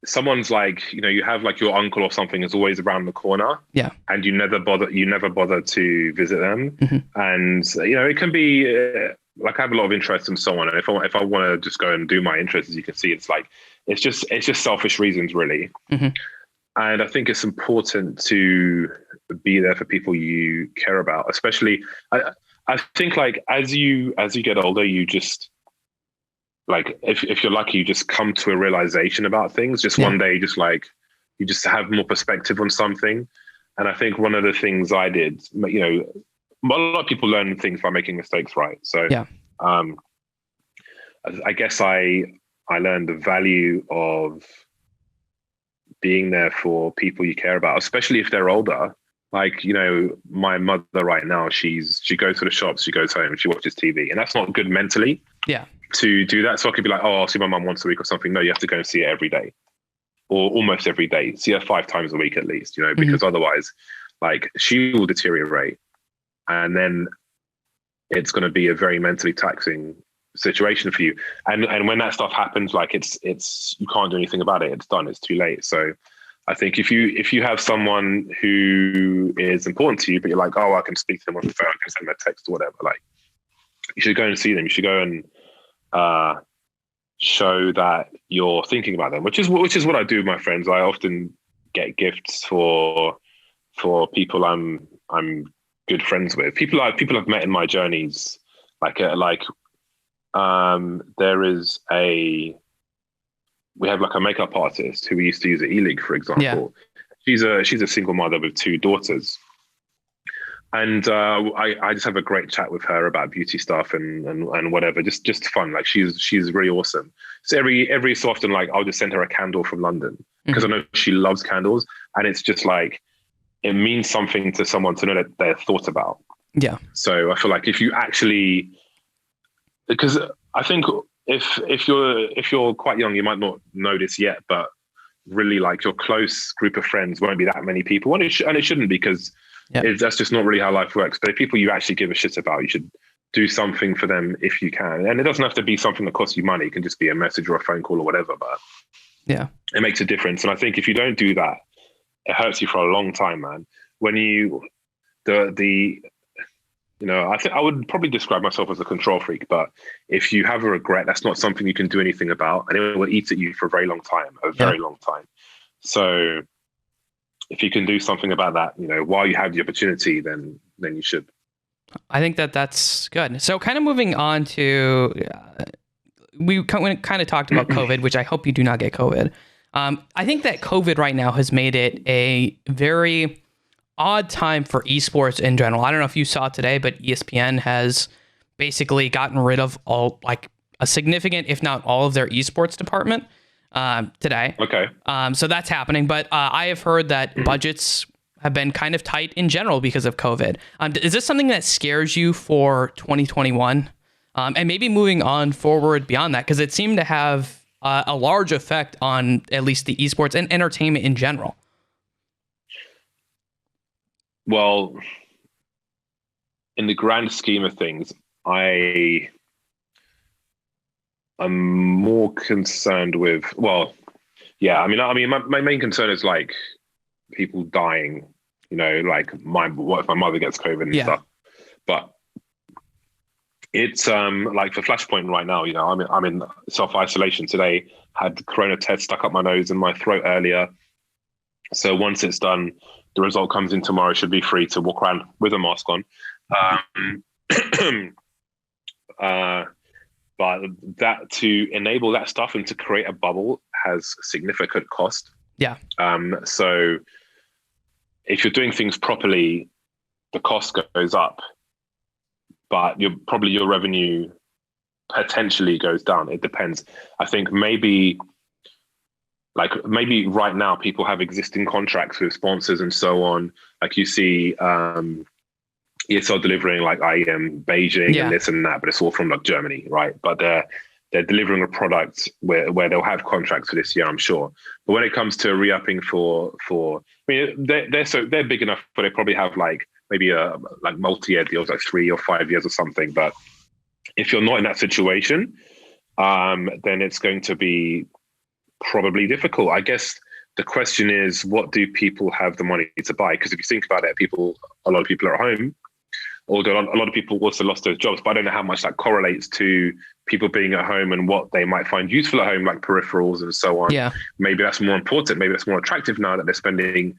someone's like, you know, you have like your uncle or something is always around the corner, and you never bother to visit them. And you know, it can be like I have a lot of interest in someone, and if I want to just go and do my interests, as you can see, it's like it's just selfish reasons, really. And I think it's important to be there for people you care about, especially. I think like as you get older, you just, like, if you're lucky, you just come to a realization about things. Just one day, just like you just have more perspective on something. And I think one of the things I did, you know, a lot of people learn things by making mistakes, right? So I guess I learned the value of being there for people you care about, especially if they're older. Like, you know, my mother right now, she goes to the shops, she goes home, she watches TV, and that's not good mentally. To do that. So I could be like, oh, I'll see my mum once a week or something. No, you have to go and see her every day, or almost every day. See her 5 times a week at least, you know, because otherwise, like, she will deteriorate, and then it's going to be a very mentally taxing situation for you. And when that stuff happens, like, it's you can't do anything about it. It's done. It's too late. So I think if you have someone who is important to you, but you're like, oh, I can speak to them on the phone, I can send them a text or whatever, like, you should go and see them. You should go and show that you're thinking about them, which is what I do with my friends. I often get gifts for people I'm good friends with, people I've met in my journeys. We have like a makeup artist who we used to use at E-League, for example. She's a single mother with 2 daughters. And I just have a great chat with her about beauty stuff and whatever, just fun. Like, she's really awesome. So every so often, like, I'll just send her a candle from London because I know she loves candles, and it's just like, it means something to someone to know that they're thought about. So I feel like if you actually, because I think if you're quite young, you might not know this yet, but really, like, your close group of friends won't be that many people, and it shouldn't, because that's just not really how life works. But if people you actually give a shit about, you should do something for them if you can. And it doesn't have to be something that costs you money. It can just be a message or a phone call or whatever, but it makes a difference. And I think if you don't do that, it hurts you for a long time, man. When you, the I think I would probably describe myself as a control freak, but if you have a regret, that's not something you can do anything about, and it will eat at you for a very long time, Yeah. So if you can do something about that, while you have the opportunity, then you should. I think that's good. So kind of moving on to, we kind of talked about COVID, which I hope you do not get COVID. I think that COVID right now has made it a very odd time for esports in general. I don't know if you saw today, but ESPN has basically gotten rid of all, like, a significant, if not all, of their esports department today. Okay. So that's happening. But I have heard that budgets have been kind of tight in general because of COVID. Is this something that scares you for 2021? And maybe moving on forward beyond that, because it seemed to have a large effect on at least the esports and entertainment in general. Well, in the grand scheme of things, I'm more concerned with, I mean, my main concern is like people dying, like what if my mother gets COVID and stuff. But it's like for Flashpoint right now, I'm in self-isolation today, had corona test stuck up my nose and my throat earlier. So once it's done, the result comes in tomorrow, should be free to walk around with a mask on. But that, to enable that stuff and to create a bubble, has significant cost. Yeah. So if you're doing things properly, the cost goes up, but your revenue potentially goes down. It depends. I think maybe right now people have existing contracts with sponsors and so on. Like you see ESL delivering like IEM Beijing and this and that, but it's all from like Germany, right? But they're delivering a product where they'll have contracts for this year, I'm sure. But when it comes to re-upping for I mean, they're big enough, but they probably have like maybe a like multi-year deals, like 3 or 5 years or something. But if you're not in that situation, then it's going to be probably difficult. I guess the question is, what do people have the money to buy? Because if you think about it, a lot of people are at home, although a lot of people also lost their jobs, but I don't know how much that correlates to people being at home and what they might find useful at home, like peripherals and so on. Yeah. Maybe that's more important. Maybe that's more attractive now that they're spending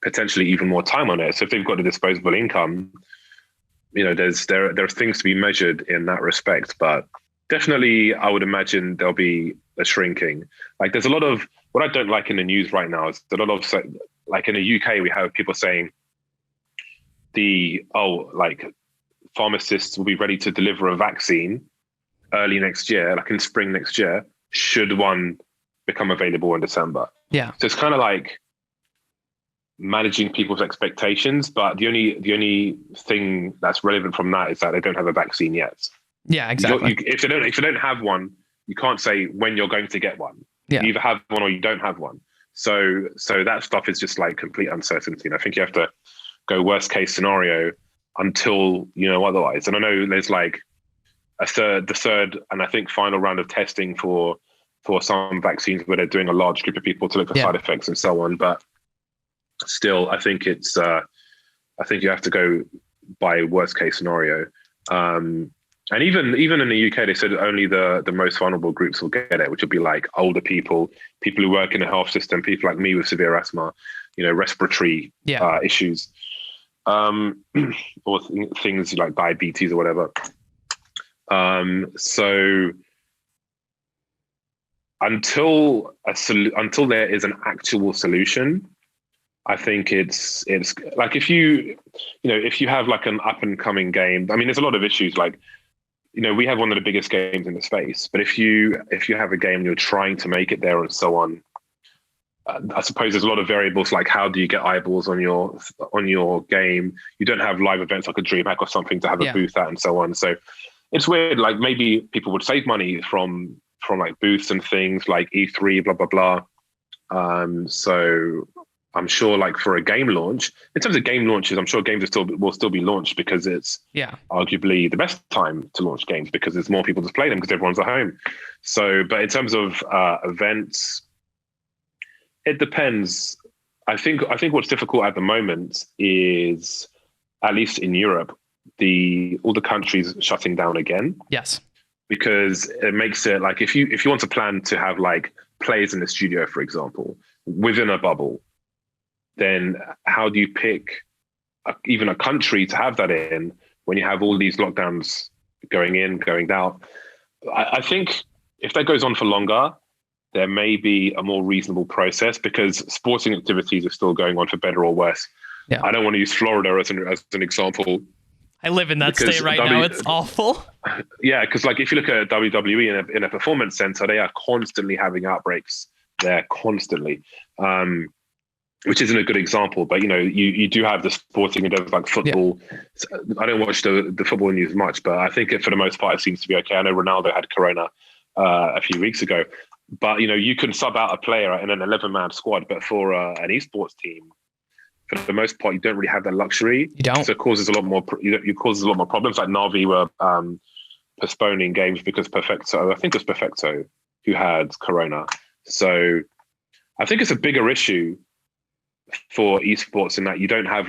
potentially even more time on it. So if they've got a disposable income, there are things to be measured in that respect. But definitely, I would imagine there'll be a shrinking. Like there's a lot of, what I don't like in the news right now is a lot of, like in the UK, we have people saying pharmacists will be ready to deliver a vaccine early next year, like in spring next year, should one become available in December. Yeah. So it's kind of like managing people's expectations, but the only thing that's relevant from that is that they don't have a vaccine yet. Yeah, exactly. If they don't have one, you can't say when you're going to get one. Yeah. You either have one or you don't have one. So that stuff is just like complete uncertainty. And I think you have to go worst case scenario until you know otherwise. And I know there's like the third and I think final round of testing for some vaccines where they're doing a large group of people to look for side effects and so on. But still, I think I think you have to go by worst case scenario. And even in the UK, they said only the most vulnerable groups will get it, which would be like older people who work in the health system, people like me with severe asthma, respiratory issues, or things like diabetes or whatever. So until there is an actual solution, I think it's like if you have like an up and coming game. I mean, there's a lot of issues like. We have one of the biggest games in the space, but if you have a game and you're trying to make it there and so on, I suppose there's a lot of variables like how do you get eyeballs on your game? You don't have live events like a DreamHack or something to have a booth at and so on. So it's weird. Like maybe people would save money from like booths and things like E3, blah blah blah. So I'm sure, like for a game launch, in terms of game launches, I'm sure games will still be launched because it's arguably the best time to launch games because there's more people to play them because everyone's at home. So, but in terms of events, it depends. I think what's difficult at the moment is, at least in Europe, all the countries shutting down again. Yes. Because it makes it like if you want to plan to have like players in the studio, for example, within a bubble, then how do you pick even a country to have that in when you have all these lockdowns going in, going out? I think if that goes on for longer, there may be a more reasonable process because sporting activities are still going on for better or worse. Yeah. I don't want to use Florida as an example. I live in that state right now. It's awful. Yeah, because like if you look at WWE in a performance center, they are constantly having outbreaks there, constantly, which isn't a good example. But you do have the sporting endeavors like football. Yeah. I don't watch the football news much, but I think for the most part it seems to be okay. I know Ronaldo had corona a few weeks ago, but you can sub out a player in an 11-man squad, but for an esports team, for the most part, you don't really have that luxury. You don't. So it causes a lot more. It causes a lot more problems. Like Navi were postponing games because Perfecto, I think it was Perfecto, who had corona. So I think it's a bigger issue for esports in that you don't have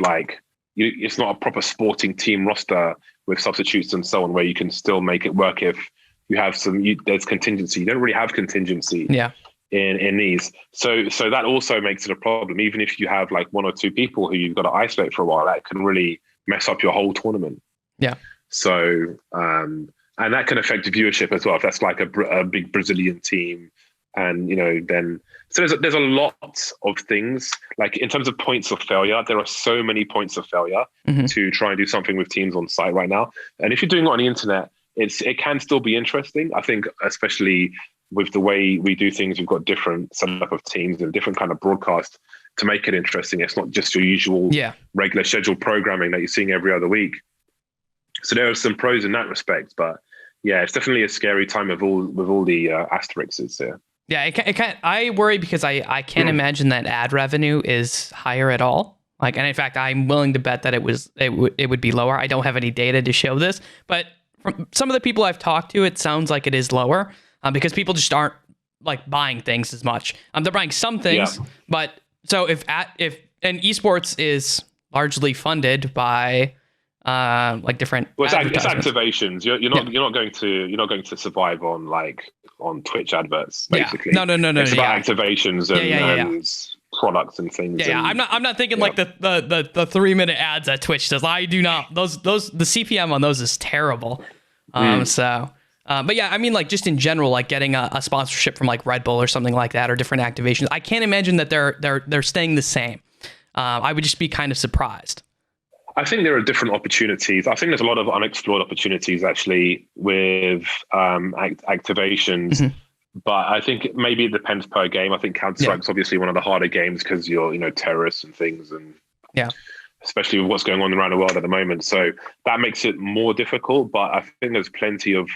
it's not a proper sporting team roster with substitutes and so on, where you can still make it work if you have there's contingency. You don't really have contingency. Yeah. In these, so that also makes it a problem. Even if you have like one or two people who you've got to isolate for a while, that can really mess up your whole tournament. Yeah. So and that can affect viewership as well. If that's like a big Brazilian team, and then so there's a lot of things. Like in terms of points of failure, there are so many points of failure to try and do something with teams on site right now. And if you're doing it on the internet, it can still be interesting. I think especially with the way we do things, we've got different setup of teams and different kind of broadcast to make it interesting. It's not just your usual regular scheduled programming that you're seeing every other week. So there are some pros in that respect, but yeah, it's definitely a scary time with all the asterisks here. Yeah, I worry because I can't imagine that ad revenue is higher at all. And in fact, I'm willing to bet that it would be lower. I don't have any data to show this, but from some of the people I've talked to, it sounds like it is lower. Because people just aren't buying things as much. They're buying some things, but so if esports is largely funded by different. Well, it's activations. You're not going to survive on Twitch adverts. Basically, no. It's about activations and products and things. Yeah, I'm not thinking like the 3-minute ads that Twitch does. I do not. The CPM on those is terrible. But yeah, I mean, just in general, getting a sponsorship from Red Bull or something like that, or different activations. I can't imagine that they're staying the same. I would just be kind of surprised. I think there are different opportunities. I think there's a lot of unexplored opportunities actually with activations. But I think maybe it depends per game. I think Counter-Strike's obviously one of the harder games because you're terrorists and things, and especially with what's going on around the world at the moment. So that makes it more difficult, but I think there's plenty of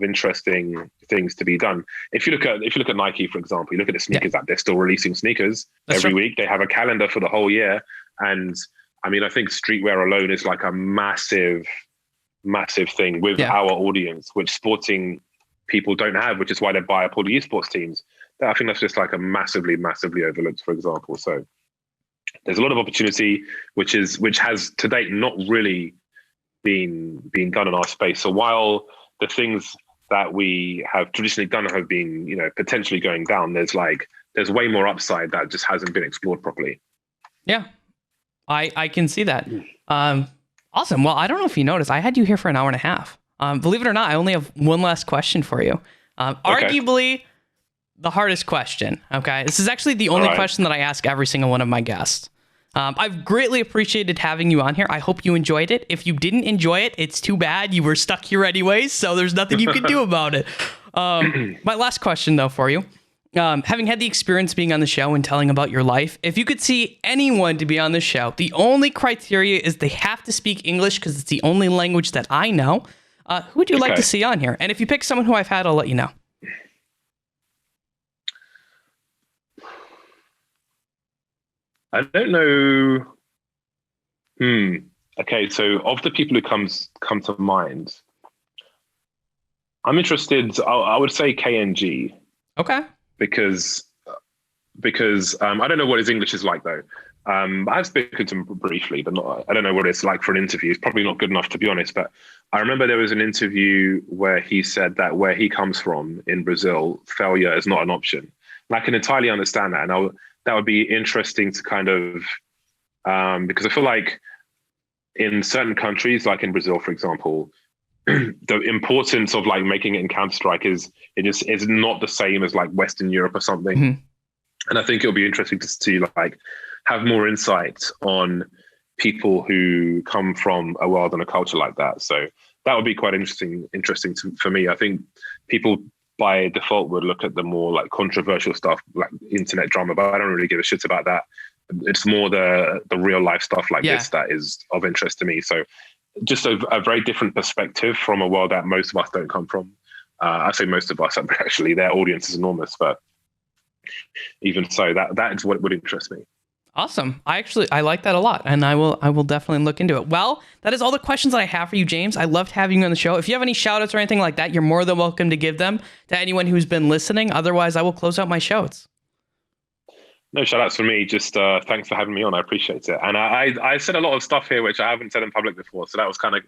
interesting things to be done. If you look at Nike, for example, you look at the sneakers app, they're still releasing sneakers every week. They have a calendar for the whole year. And I mean, I think streetwear alone is like a massive thing with our audience, which sporting people don't have, which is why they buy up all the esports teams. I think that's just like a massively overlooked, for example. So there's a lot of opportunity, which has to date not really been done in our space. So while the things that we have traditionally done have been, potentially going down, there's way more upside that just hasn't been explored properly. Yeah, I can see that. Awesome. Well, I don't know if you noticed, I had you here for an hour and a half. Believe it or not, I only have one last question for you. Arguably the hardest question. Okay. This is actually the only question that I ask every single one of my guests. I've greatly appreciated having you on here. I hope you enjoyed it. If you didn't enjoy it, it's too bad. You were stuck here anyways, so there's nothing you can do about it. My last question, though, for you. Having had the experience being on the show and telling about your life, if you could see anyone to be on the show, the only criteria is they have to speak English because it's the only language that I know. Who would you like to see on here? And if you pick someone who I've had, I'll let you know. I don't know. Okay, so of the people who come to mind, I'm interested. I would say KNG. Okay. Because I don't know what his English is like though. I've spoken to him briefly, but not, I don't know what it's like for an interview. It's probably not good enough, to be honest. But I remember there was an interview where he said that where he comes from in Brazil, failure is not an option. And I can entirely understand that. And that would be interesting to kind of, because I feel like in certain countries, like in Brazil, for example, the importance of like making it in Counter-Strike is not the same as like Western Europe or something. Mm-hmm. And I think it'll be interesting to like have more insight on people who come from a world and a culture like that. So that would be quite interesting for me. I think people by default would look at the more like controversial stuff, like internet drama, but I don't really give a shit about that. It's more the real life stuff like this that is of interest to me. So just a very different perspective from a world that most of us don't come from. I say most of us, actually, their audience is enormous, but even so, that is what would interest me. Awesome. I like that a lot, and I will definitely look into it. Well, that is all the questions that I have for you, James. I loved having you on the show. If you have any shout outs or anything like that, you're more than welcome to give them to anyone who's been listening. Otherwise, I will close out my shows. No shout outs for me. Just thanks for having me on. I appreciate it. And I said a lot of stuff here which I haven't said in public before, so that was kind of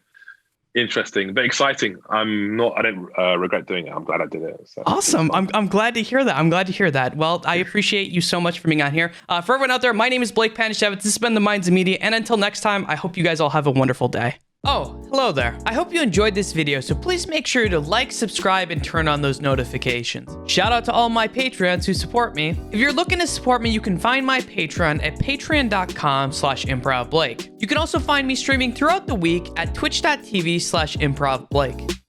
interesting but exciting. I don't regret doing it. I'm glad I did it. So. Awesome. I'm glad to hear that. Well, I appreciate you so much for being on here. For everyone out there, my name is Blake Panishevitz. This has been The Minds of Media, and until next time, I hope you guys all have a wonderful day. Oh, hello there. I hope you enjoyed this video, so please make sure to like, subscribe, and turn on those notifications. Shout out to all my Patreons who support me. If you're looking to support me, you can find my Patreon at patreon.com/improvblake. You can also find me streaming throughout the week at twitch.tv/improvblake.